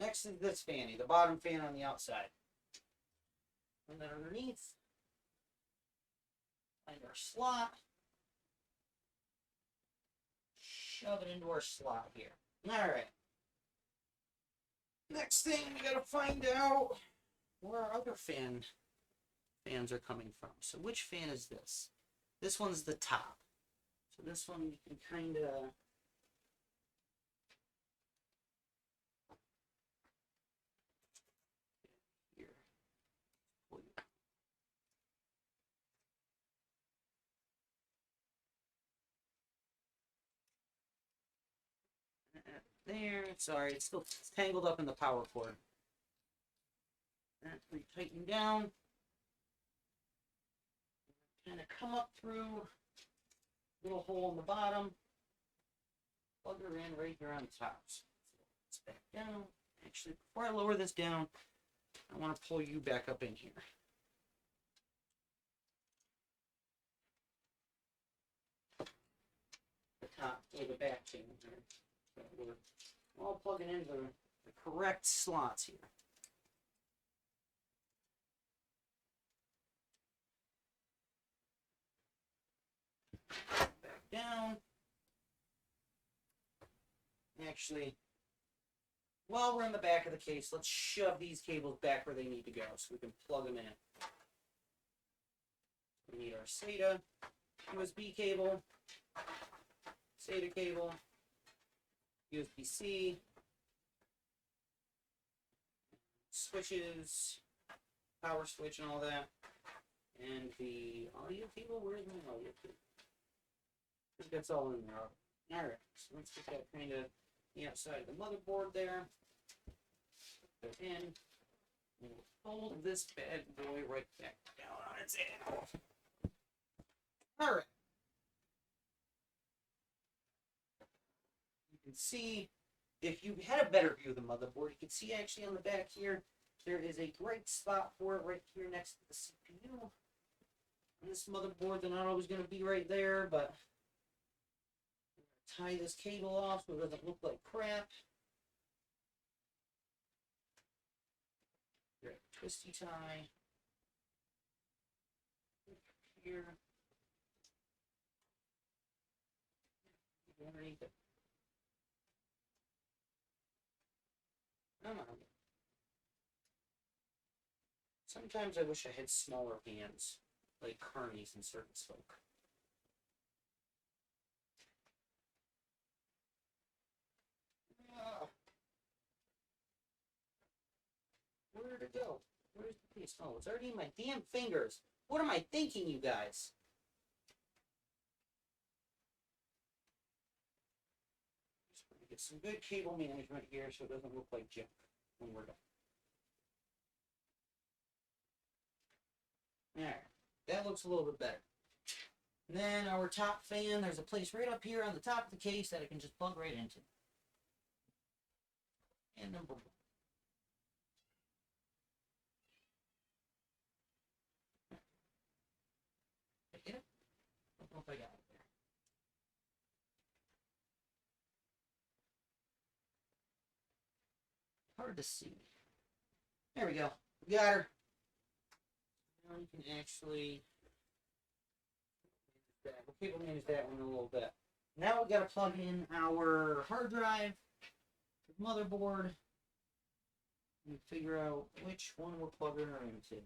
S2: Next is this fanny, the bottom fan on the outside. And then underneath, find our slot. Shove it into our slot here. Alright. Next thing, we gotta find out where our other fans are coming from. So which fan is this? This one's the top. So this one you can kind of here. There, sorry, it's still tangled up in the power cord. That we tighten down. Kind of come up through little hole in the bottom. Plug her in right here on the top. So it's back down. Actually, before I lower this down, I want to pull you back up in here. The top or the back thing there. So we're all plugging into the correct slots here. Back down. Actually, while we're in the back of the case, let's shove these cables back where they need to go so we can plug them in. We need our SATA USB cable, SATA cable, USB-C, switches, power switch and all that, and the audio cable. Where's my audio cable? That's all in there. Alright, so let's get that kind of the outside of the motherboard there. Put it in. And we'll fold this bad boy right back down on its end. Alright. You can see, if you had a better view of the motherboard, you can see actually on the back here, there is a great spot for it right here next to the CPU. On this motherboard, they're not always going to be right there, but tie this cable off so it doesn't look like crap. Grab a twisty tie. Here. Underneath it. Come on. Sometimes I wish I had smaller hands, like carnies and certain folk. Where'd it go? Where's the piece? Oh, it's already in my damn fingers. What am I thinking, you guys? Just going to get some good cable management here so it doesn't look like junk when we're done. Alright, that looks a little bit better. And then our top fan, there's a place right up here on the top of the case that I can just plug right into. And number one. Get it? I don't know if I got it there. Hard to see. There we go. We got her. Now you can actually we'll cable manage that one a little bit. Now we got to plug in our hard drive, motherboard, and figure out which one we're plugging her into.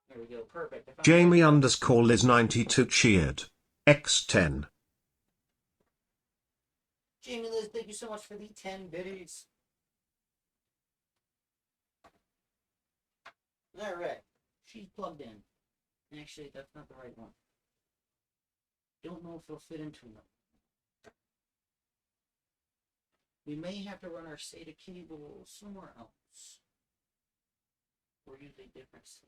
S2: There we go, perfect.
S4: Jamie _ Liz 92 cheered. X10.
S2: Jamie Liz, thank you so much for the 10 biddies. Alright, she's plugged in. Actually, that's not the right one. Don't know if it'll fit into them. We may have to run our SATA cable somewhere else. Or use a different SATA.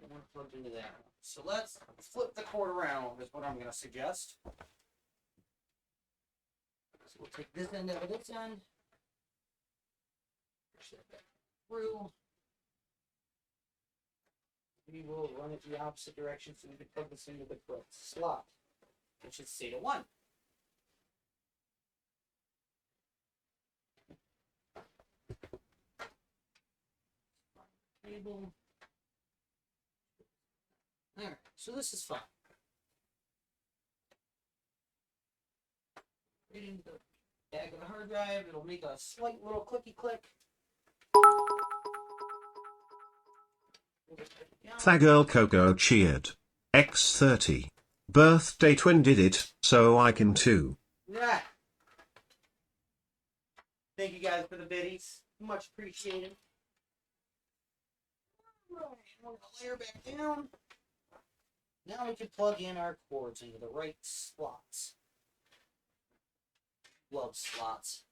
S2: The one plugged into that one. So let's flip the cord around is what I'm going to suggest. So we'll take this end out of this end. Push that back through. We will run it the opposite direction so we can plug this into the correct slot, which is SATA 1. Cable. Alright, so this is fine. Right into the back of the hard drive, it'll make a slight little clicky click.
S4: Thagirl Coco cheered. X30. Birthday twin did it, so I can too.
S2: Right. Thank you guys for the biddies. Much appreciated. Alright, we're going to layer back down. Now we can plug in our cords into the right slots. Love slots.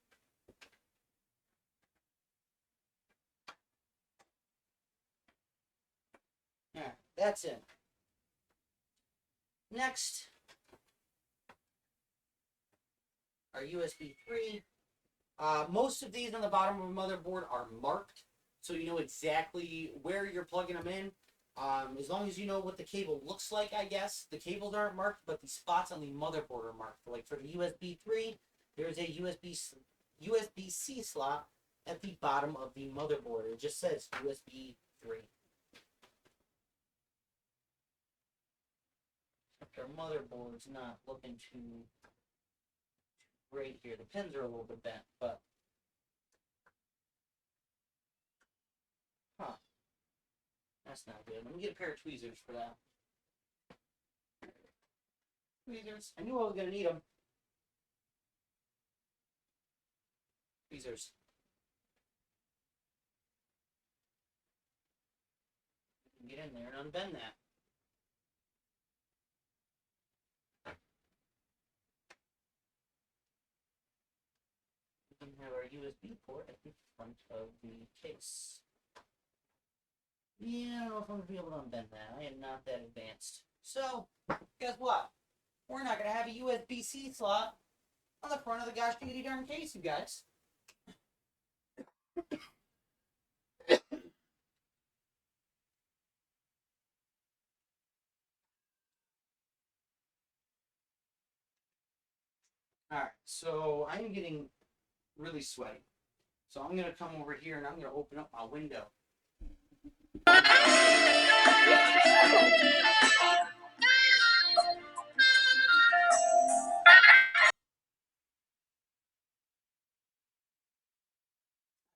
S2: Alright, that's it. Next, our USB 3. Most of these on the bottom of a motherboard are marked, so you know exactly where you're plugging them in. As long as you know what the cable looks like, I guess. The cables aren't marked, but the spots on the motherboard are marked. Like for the USB 3, there's a USB-C slot at the bottom of the motherboard. It just says USB 3. Our motherboard's not looking too great here. The pins are a little bit bent, but that's not good. Let me get a pair of tweezers for that. Tweezers. I knew I was gonna need them. Tweezers. Get in there and unbend that. We have our USB port at the front of the case. Yeah, I don't know if I'm going to be able to unbend that. I am not that advanced. So, guess what? We're not going to have a USB-C slot on the front of the gosh diggity darn case, you guys. Alright, so I'm getting really sweaty. So I'm going to come over here and I'm going to open up my window.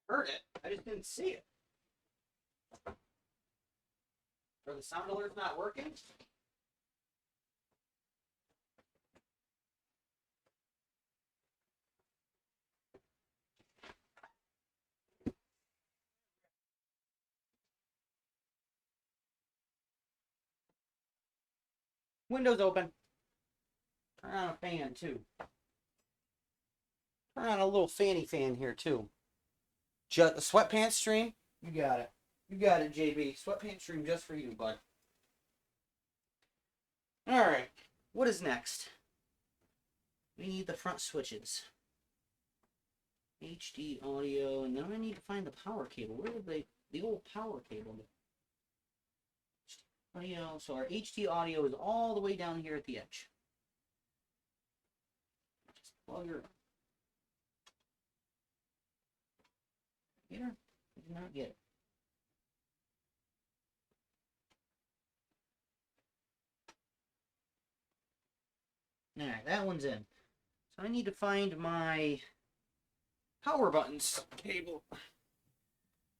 S2: Heard it. I just didn't see it. Are the sound alerts not working? Windows open. Turn on a fan too. Turn on a little fanny fan here too. Just the sweatpants stream. You got it. You got it, JB. Sweatpants stream just for you, bud. All right. What is next? We need the front switches. HD audio, and then I need to find the power cable. Where did the old power cable go? Audio. So our HD audio is all the way down here at the edge. Just plug her. Get her? I did not get it. Alright, that one's in. So I need to find my power buttons cable.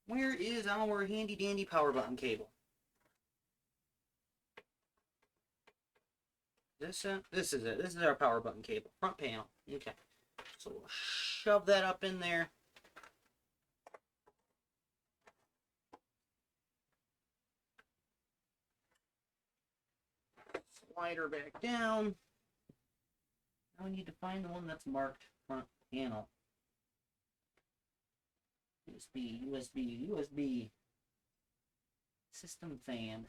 S2: Where is our handy dandy power button cable? This is it. This is our power button cable. Front panel. Okay. So we'll shove that up in there. Slide her back down. Now we need to find the one that's marked front panel. USB, USB, USB. System fan.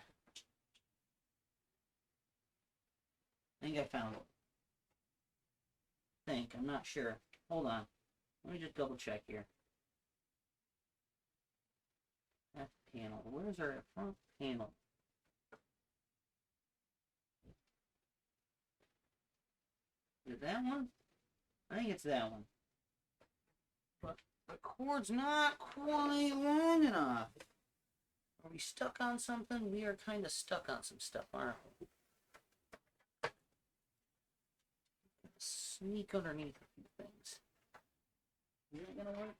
S2: I think I found it. I'm not sure. Hold on. Let me just double check here. Left panel. Where's our front panel? Is it that one? I think it's that one. But the cord's not quite long enough. Are we stuck on something? We are kind of stuck on some stuff, aren't we? Sneak underneath a few things. Is that gonna work?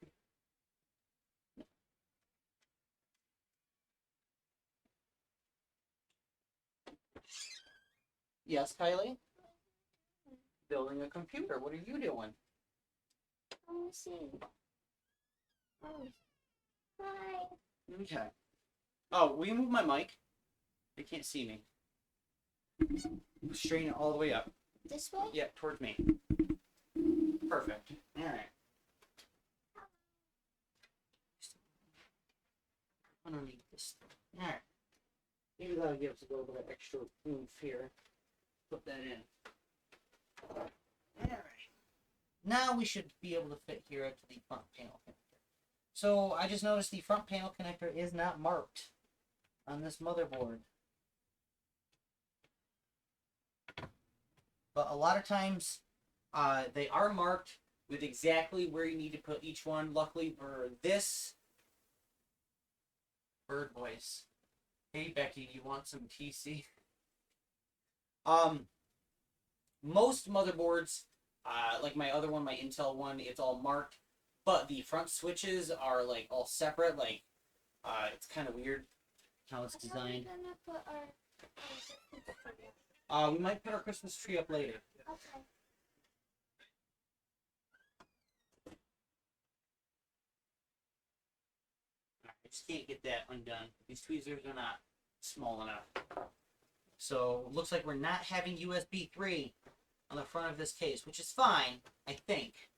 S2: Yes, Kylie? Building a computer. What are you doing?
S5: Let me see. Oh. Hi.
S2: Okay. Oh, will you move my mic? They can't see me. Straighten it all the way up.
S5: This way?
S2: Yeah, towards me. Perfect. Alright. Underneath this thing. Alright. Maybe that'll give us a little bit of extra oomph here. Put that in. Alright. Now we should be able to fit here up to the front panel connector. So I just noticed the front panel connector is not marked on this motherboard. But a lot of times they are marked with exactly where you need to put each one. Luckily for this bird voice. Hey Becky, you want some TC? Most motherboards, like my other one, my Intel one, it's all marked, but the front switches are like all separate. Like, it's kind of weird how it's designed.
S5: How are we gonna put our
S2: We might put our Christmas tree up later.
S5: okay.
S2: I just can't get that undone. These tweezers are not small enough. So, looks like we're not having USB 3 on the front of this case, which is fine, I think.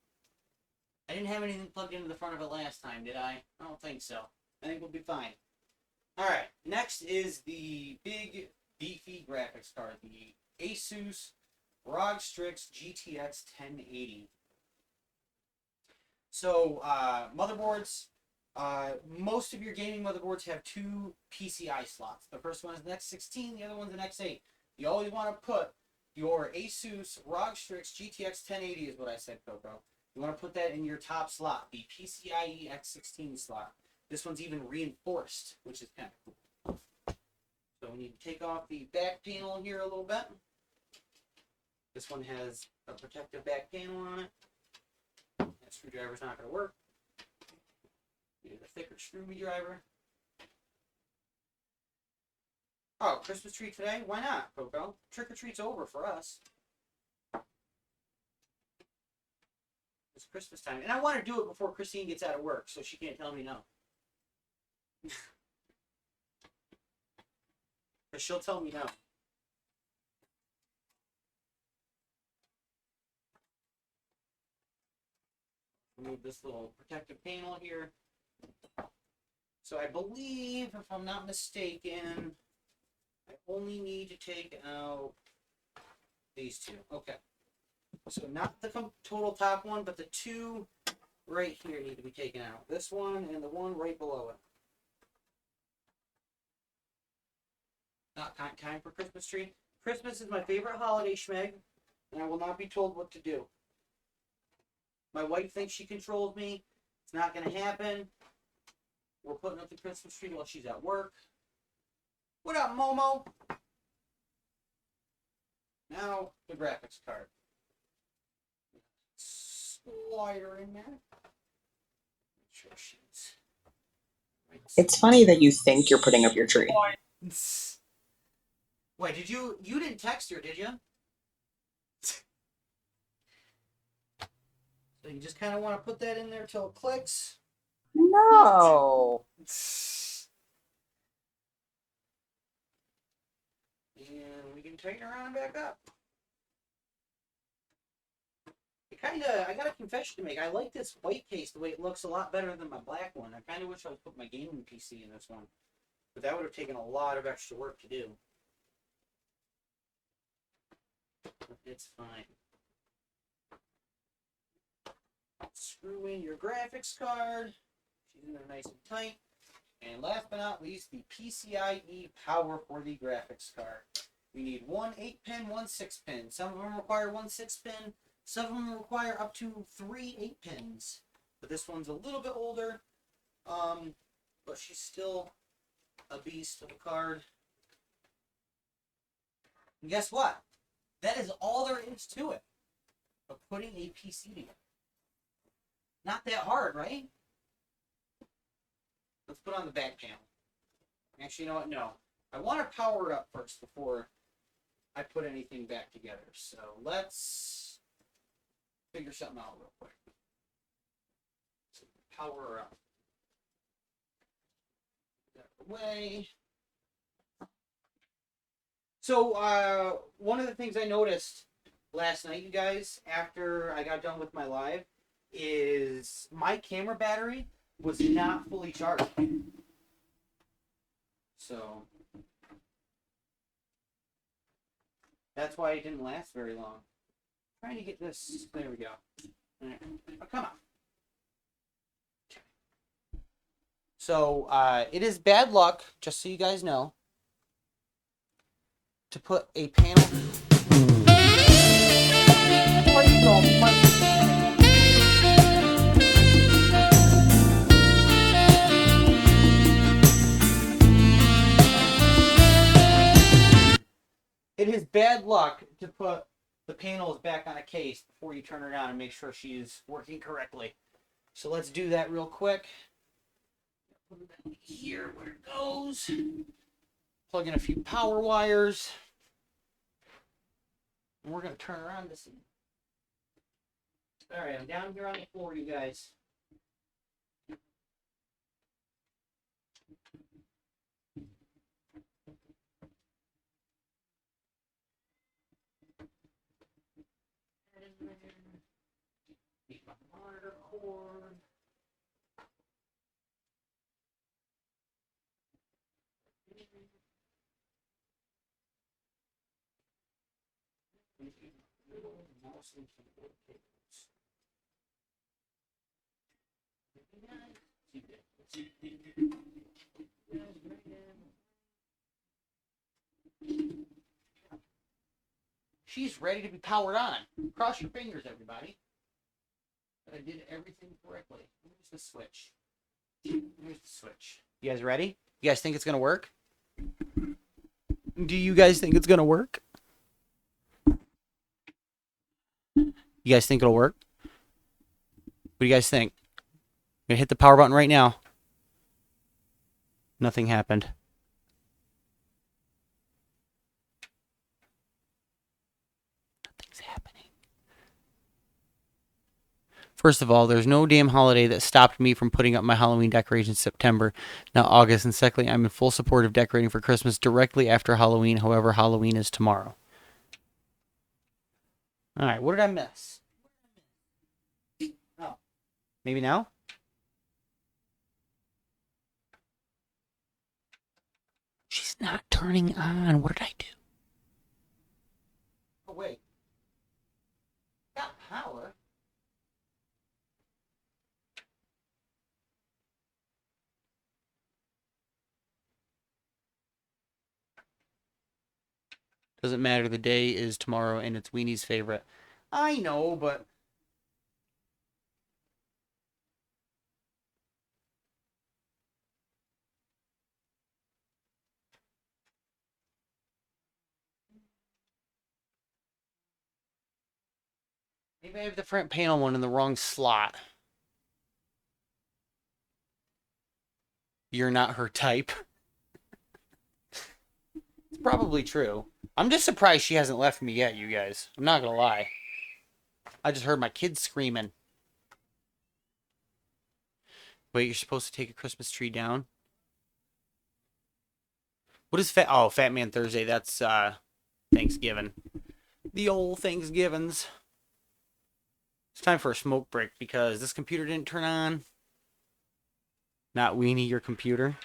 S2: I didn't have anything plugged into the front of it last time, did I? I don't think so. I think we'll be fine. Alright, next is the big, beefy graphics card. The Asus ROG Strix GTX 1080. So, motherboards, most of your gaming motherboards have two PCI slots. The first one is an X16, the other one's an X8. You always want to put your Asus ROG Strix GTX 1080 is what I said, Coco. You want to put that in your top slot, the PCIe X16 slot. This one's even reinforced, which is kind of cool. So we need to take off the back panel here a little bit. This one has a protective back panel on it. That screwdriver's not going to work. Need a thicker screwdriver. Oh, Christmas tree today? Why not, Coco? Trick or treat's over for us. It's Christmas time. And I want to do it before Christine gets out of work, so she can't tell me no. But she'll tell me no. Remove this little protective panel here. So I believe, if I'm not mistaken, I only need to take out these two. Okay. So not the total top one, but the two right here need to be taken out. This one and the one right below it. Not time for Christmas tree. Christmas is my favorite holiday, Schmeg, and I will not be told what to do. My wife thinks she controls me. It's not going to happen. We're putting up the Christmas tree while she's at work. What up, Momo? Now, the graphics card. Slider in there. Make sure she's right.
S3: It's funny that you think you're putting up your tree.
S2: Wait, you didn't text her, did you? So you just kind of want to put that in there till it clicks.
S3: No.
S2: And we can tighten around and back up. I got a confession to make. I like this white case the way it looks a lot better than my black one. I kind of wish I would put my gaming PC in this one. But that would have taken a lot of extra work to do. It's fine. Screw in your graphics card. She's in there nice and tight. And last but not least, the PCIe power for the graphics card. We need one 8-pin, one 6-pin. Some of them require one 6-pin. Some of them require up to 3 8-pins. But this one's a little bit older. But she's still a beast of a card. And guess what? That is all there is to it. Of putting a PC together. Not that hard, right? Let's put on the back panel. Actually, you know what? No. I want to power it up first before I put anything back together. So let's figure something out real quick. So power her up. Put that away. So one of the things I noticed last night, you guys, after I got done with my live, is my camera battery was not fully charged. So that's why it didn't last very long. I'm trying to get this. There we go. Right. Oh, come on. So it is bad luck, just so you guys know, to put a panel. It is bad luck to put the panels back on a case before you turn it on and make sure she's working correctly. So let's do that real quick. Put it down here where it goes. Plug in a few power wires. And we're going to turn around to see. Alright, I'm down here on the floor, you guys. Need my monitor cord. Mouse and keyboard cables. She's ready to be powered on. Cross your fingers, everybody. That I did everything correctly. Here's the switch. Here's the switch. You guys ready? You guys think it's gonna work? Do you guys think it's gonna work? You guys think it'll work? What do you guys think? I'm gonna hit the power button right now. Nothing happened. Nothing's happening. First of all, there's no damn holiday that stopped me from putting up my Halloween decorations September, not August. And secondly, I'm in full support of decorating for Christmas directly after Halloween. However, Halloween is tomorrow. Alright, what did I miss? Oh, maybe now? She's not turning on. What did I do? Oh, wait. Got power. Doesn't matter. The day is tomorrow and it's Weenie's favorite. I know, but... maybe I have the front panel one in the wrong slot. You're not her type. It's probably true. I'm just surprised she hasn't left me yet, you guys. I'm not gonna lie. I just heard my kids screaming. Wait, you're supposed to take a Christmas tree down? What is Fat Man Thursday? That's Thanksgiving. The old Thanksgivings. It's time for a smoke break because this computer didn't turn on. Not Weenie, your computer.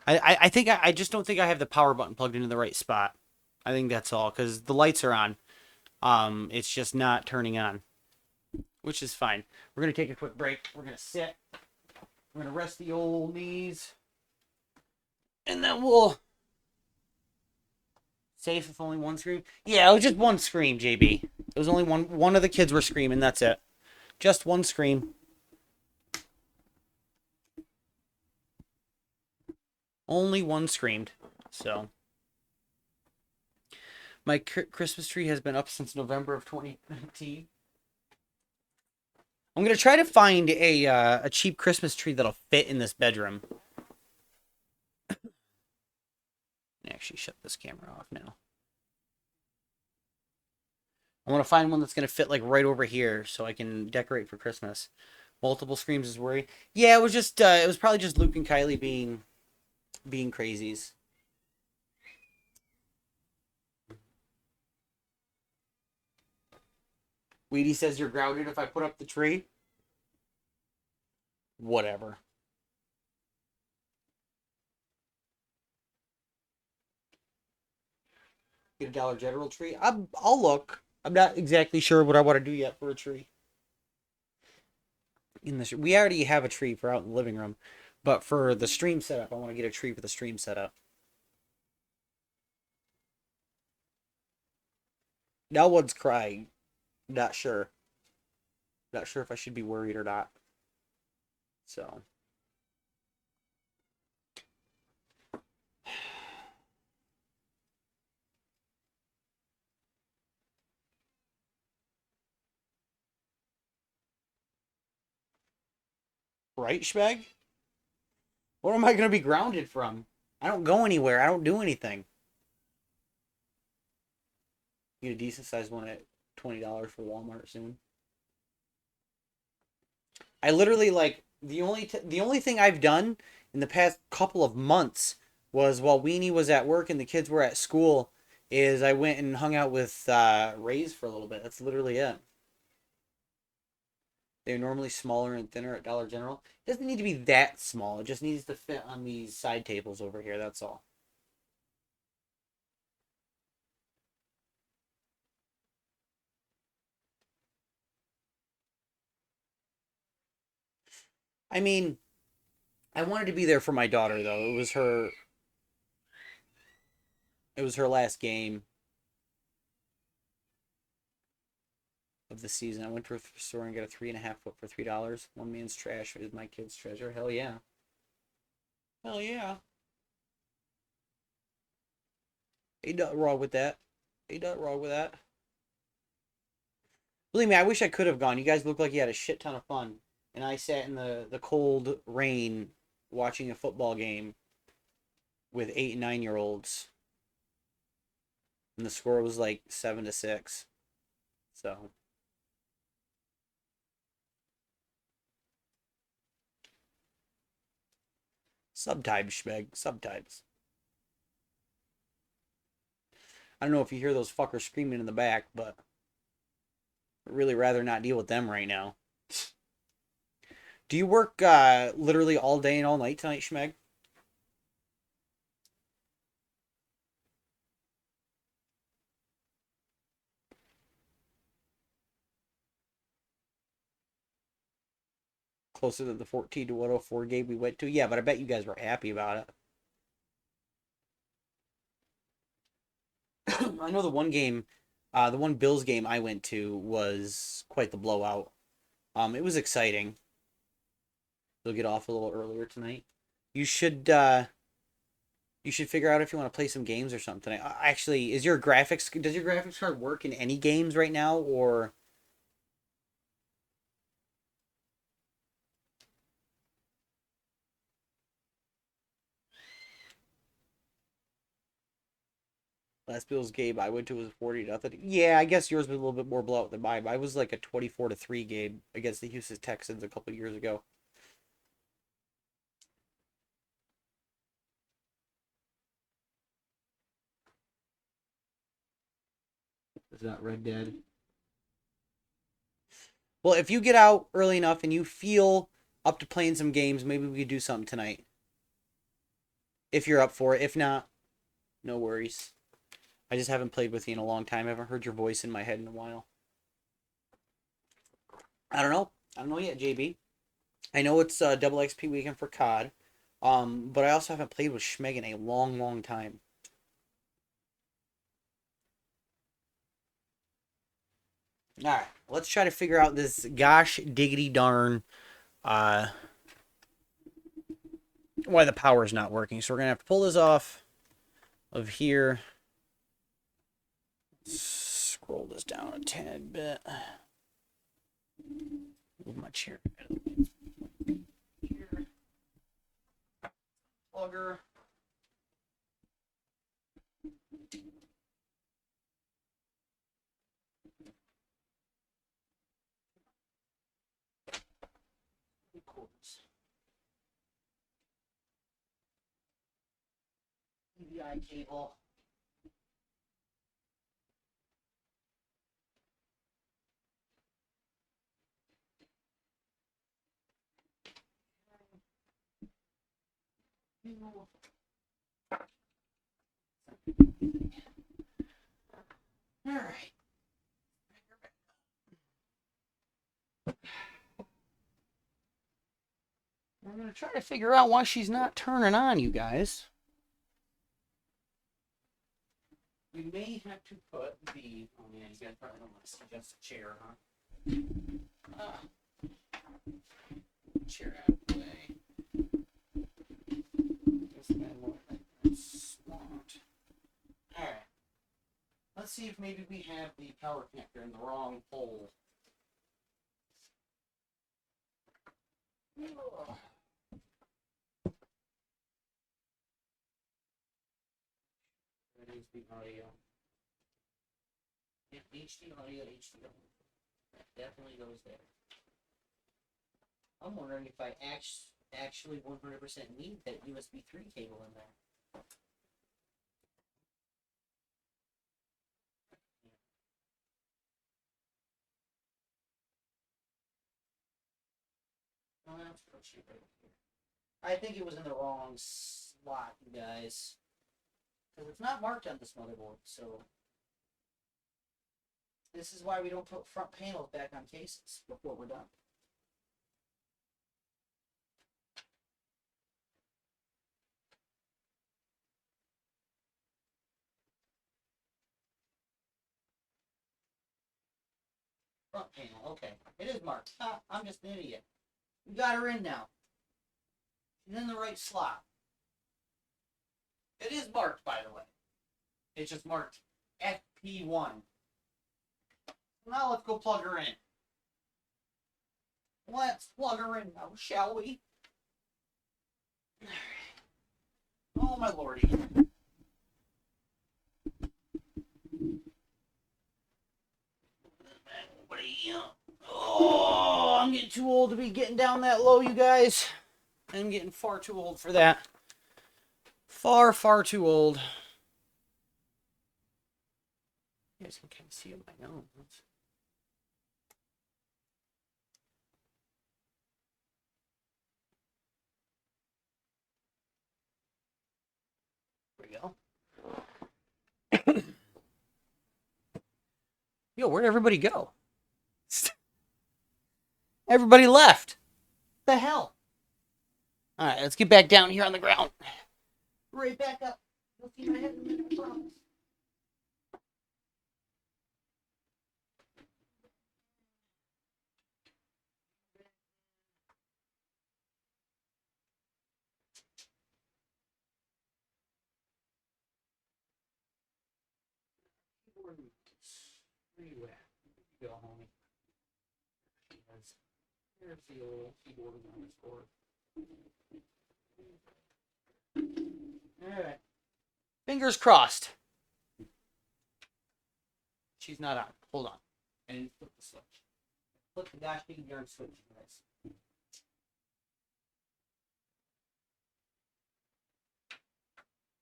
S2: I think I just don't think I have the power button plugged into the right spot. I think that's all because the lights are on. It's just not turning on, which is fine. We're gonna take a quick break. We're gonna sit. We're gonna rest the old knees, and then we'll safe if only one scream. Yeah, it was just one scream, JB. It was only one. One of the kids were screaming. That's it. Just one scream. Only one screamed. So my Christmas tree has been up since November of 2019. I'm gonna try to find a cheap Christmas tree that'll fit in this bedroom. Actually, shut this camera off now. I want to find one that's gonna fit like right over here, so I can decorate for Christmas. Multiple screams is worry. Yeah, it was just it was probably just Luke and Kylie being crazies. Weedy says you're grounded if I put up the tree. Whatever. Get a Dollar General tree. I'll look. I'm not exactly sure what I want to do yet for a tree. We already have a tree for out in the living room, but for the stream setup, I want to get a tree for the stream setup. Now one's crying. Not sure. Not sure if I should be worried or not. So. Right, Schmeg? What am I going to be grounded from? I don't go anywhere. I don't do anything. Get a decent sized one at $20 for Walmart soon. I literally like the only thing I've done in the past couple of months was while Weenie was at work and the kids were at school is I went and hung out with Ray's for a little bit. That's literally it. They're normally smaller and thinner at Dollar General. It doesn't need to be that small. It just needs to fit on these side tables over here. That's all. I mean, I wanted to be there for my daughter though. It was her last game of the season. I went to a store and got a 3.5 foot for $3. One man's trash is my kid's treasure. Hell yeah. Hell yeah. Ain't nothing wrong with that. Ain't nothing wrong with that. Believe me, I wish I could have gone. You guys look like you had a shit ton of fun. And I sat in the cold rain watching a football game with 8 and 9 year olds. And the score was like 7-6. So sometimes, Schmeg. Sometimes. I don't know if you hear those fuckers screaming in the back, but I'd really rather not deal with them right now. Do you work literally all day and all night tonight, Schmeg? Closer to the 14 to 104 game we went to? Yeah, but I bet you guys were happy about it. I know the one game, the one Bills game I went to was quite the blowout. It was exciting. They'll get off a little earlier tonight. You should figure out if you want to play some games or something. Actually, does your graphics card work in any games right now or last Bills game I went to was 40-0. Yeah, I guess yours was a little bit more blowout than mine. Mine was like a 24-3 game against the Houston Texans a couple years ago. Is that Red Dead? Well, if you get out early enough and you feel up to playing some games, maybe we could do something tonight. if you're up for it. If not, no worries. I just haven't played with you in a long time. I haven't heard your voice in my head in a while. I don't know. I don't know yet, JB. I know it's double XP weekend for COD. But I also haven't played with Schmeg in a long, long time. Alright, let's try to figure out this gosh diggity darn why the power is not working. So we're gonna have to pull this off of here. Scroll this down a tad bit. Move my chair. Here. Plugger. EVI cable. All right. I'm gonna try to figure out why she's not turning on, you guys. We may have to put the. Oh man, you guys probably don't want to suggest a chair, huh? Chair out of the way. This man look like that's swamped. Alright. Let's see if maybe we have the power connector in the wrong hole. There needs to be audio. Yeah, HD audio, HD audio. That definitely goes there. I'm wondering if I actually 100% need that USB 3 cable in there. Oh, that's pretty right here. I think it was in the wrong slot, you guys. Because it's not marked on this motherboard, so... This is why we don't put front panels back on cases before we're done. Front panel, okay. It is marked. Ah, I'm just an idiot. We got her in now. She's in the right slot. It is marked, by the way. It's just marked FP1. Now let's go plug her in. Let's plug her in now, shall we? Oh my lordy. Oh, I'm getting too old to be getting down that low, you guys. I'm getting far too old for that. Far, far too old. You guys can kind of see it my nose. There we go. Yo, where'd everybody go? Everybody left. What the hell? Alright, let's get back down here on the ground. Right back up. You'll see my head in a minute, I promise. Where you at? Go, homie. There's the old keyboard on this board. Alright. Fingers crossed. She's not on. Hold on. And flip the switch. Flip the gosh dang darn switch, guys.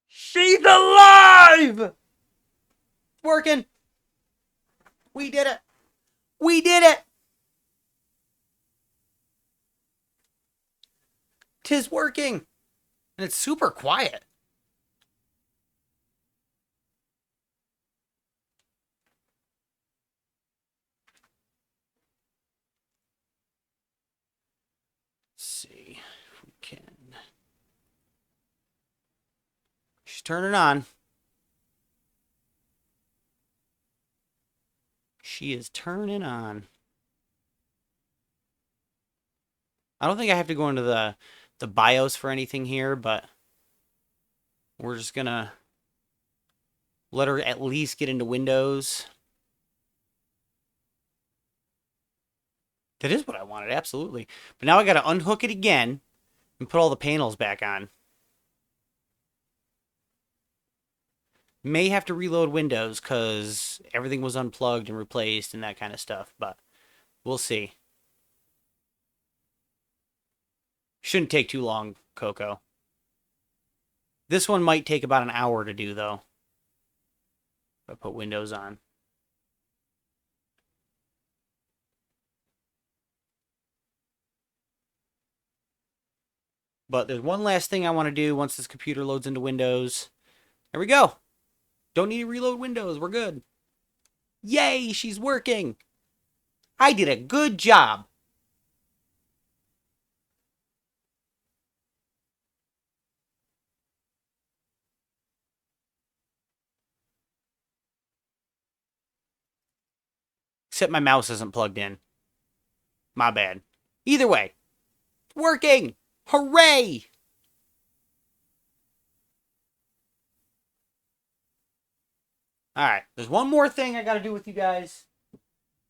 S2: She's alive! Working. We did it. We did it. 'Tis working. And it's super quiet. She's turning on. She is turning on. I don't think I have to go into the BIOS for anything here, but we're just gonna let her at least get into Windows. That is what I wanted, absolutely. But now I gotta unhook it again and put all the panels back on. May have to reload Windows because everything was unplugged and replaced and that kind of stuff, but we'll see. Shouldn't take too long, Coco. This one might take about an hour to do, though. If I put Windows on. But there's one last thing I want to do once this computer loads into Windows. There we go. Don't need to reload Windows. We're good. Yay, she's working. I did a good job. Except my mouse isn't plugged in. My bad. Either way, it's working. Hooray! Alright, there's one more thing I gotta do with you guys.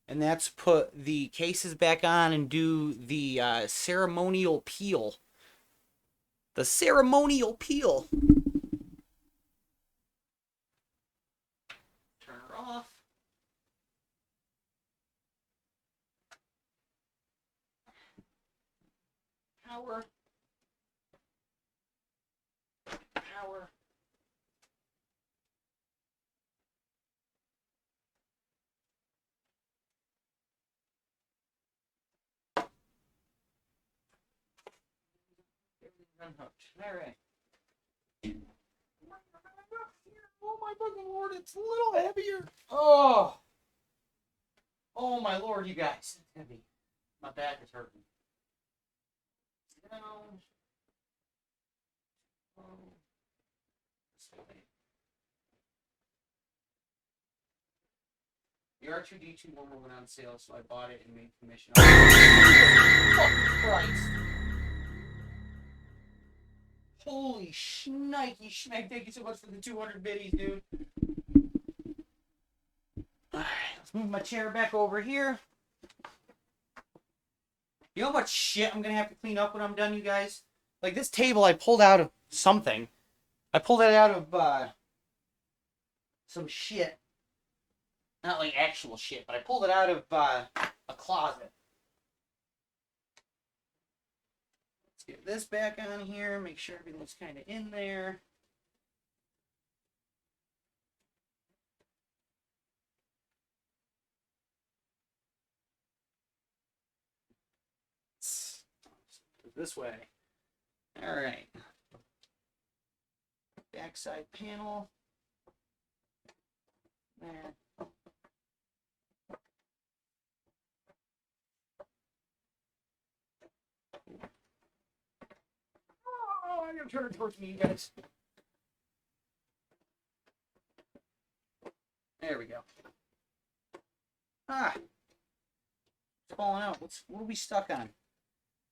S2: And that's put the cases back on and do the ceremonial peel. The ceremonial peel. Turn her off. Power. Power. Unhooked. All right. Oh my fucking lord, it's a little heavier. Oh. Oh my lord, you guys. It's heavy. My back is hurting. Down. Oh. The R2D2 warmer went on sale, so I bought it and made commission. Oh, Christ. Holy shnikey schmeck. Thank you so much for the 200 biddies, dude. Alright, let's move my chair back over here. You know how much shit I'm going to have to clean up when I'm done, you guys? Like, this table I pulled out of something. I pulled it out of, some shit. Not like actual shit, but I pulled it out of, a closet. Let's get this back on here, make sure everything's kind of in there. This way. All right. Backside panel. There. Oh, I'm gonna turn it towards me, you guys. There we go. Ah, it's falling out. What are we stuck on?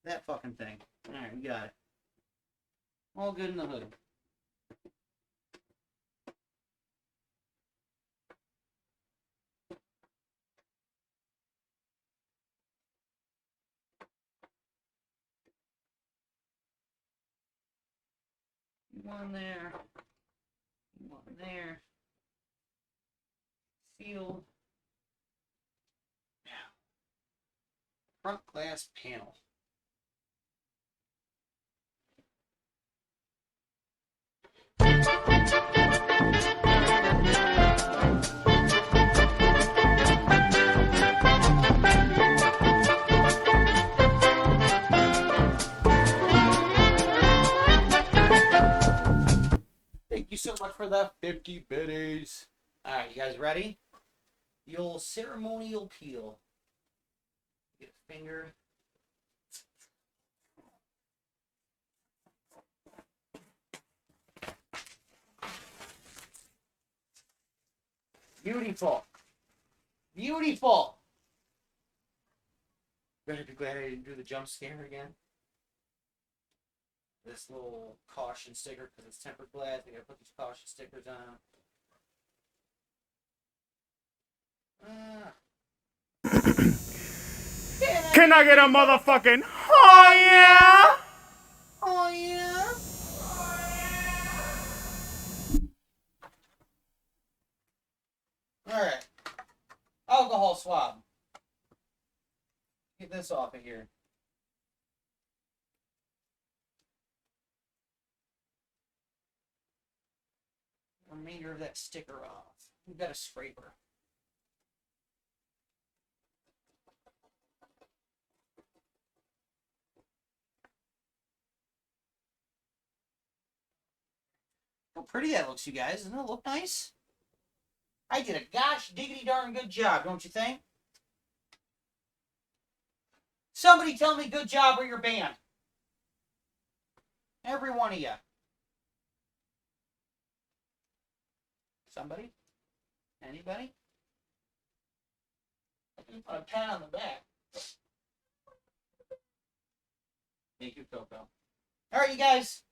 S2: That fucking thing. All right, we got it. All good in the hood. One there. One there. Sealed. Now, front glass panel. Thank you so much for the 50 biddies. Alright, you guys ready? The old ceremonial peel. Get a finger. Beautiful. Beautiful. Better be glad I didn't do the jump scare again. This little caution sticker, because it's tempered glass. I gotta put these caution stickers on.
S6: Can I get a motherfucking oh yeah?
S2: Oh yeah. All right. Alcohol swab. Get this off of here. Remainder of that sticker off. We've got a scraper. How pretty that looks, you guys. Doesn't it look nice? I did a gosh diggity darn good job, don't you think? Somebody tell me good job or you're banned. Every one of you. Somebody? Anybody? I can put a pat on the back. Thank you, Coco. Alright, you guys.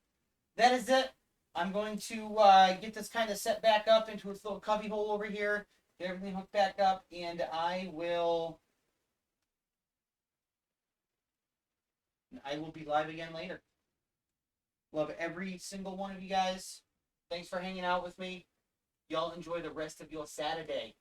S2: That is it. I'm going to get this kind of set back up into its little cubby hole over here. Get everything hooked back up. And I will be live again later. Love every single one of you guys. Thanks for hanging out with me. Y'all enjoy the rest of your Saturday.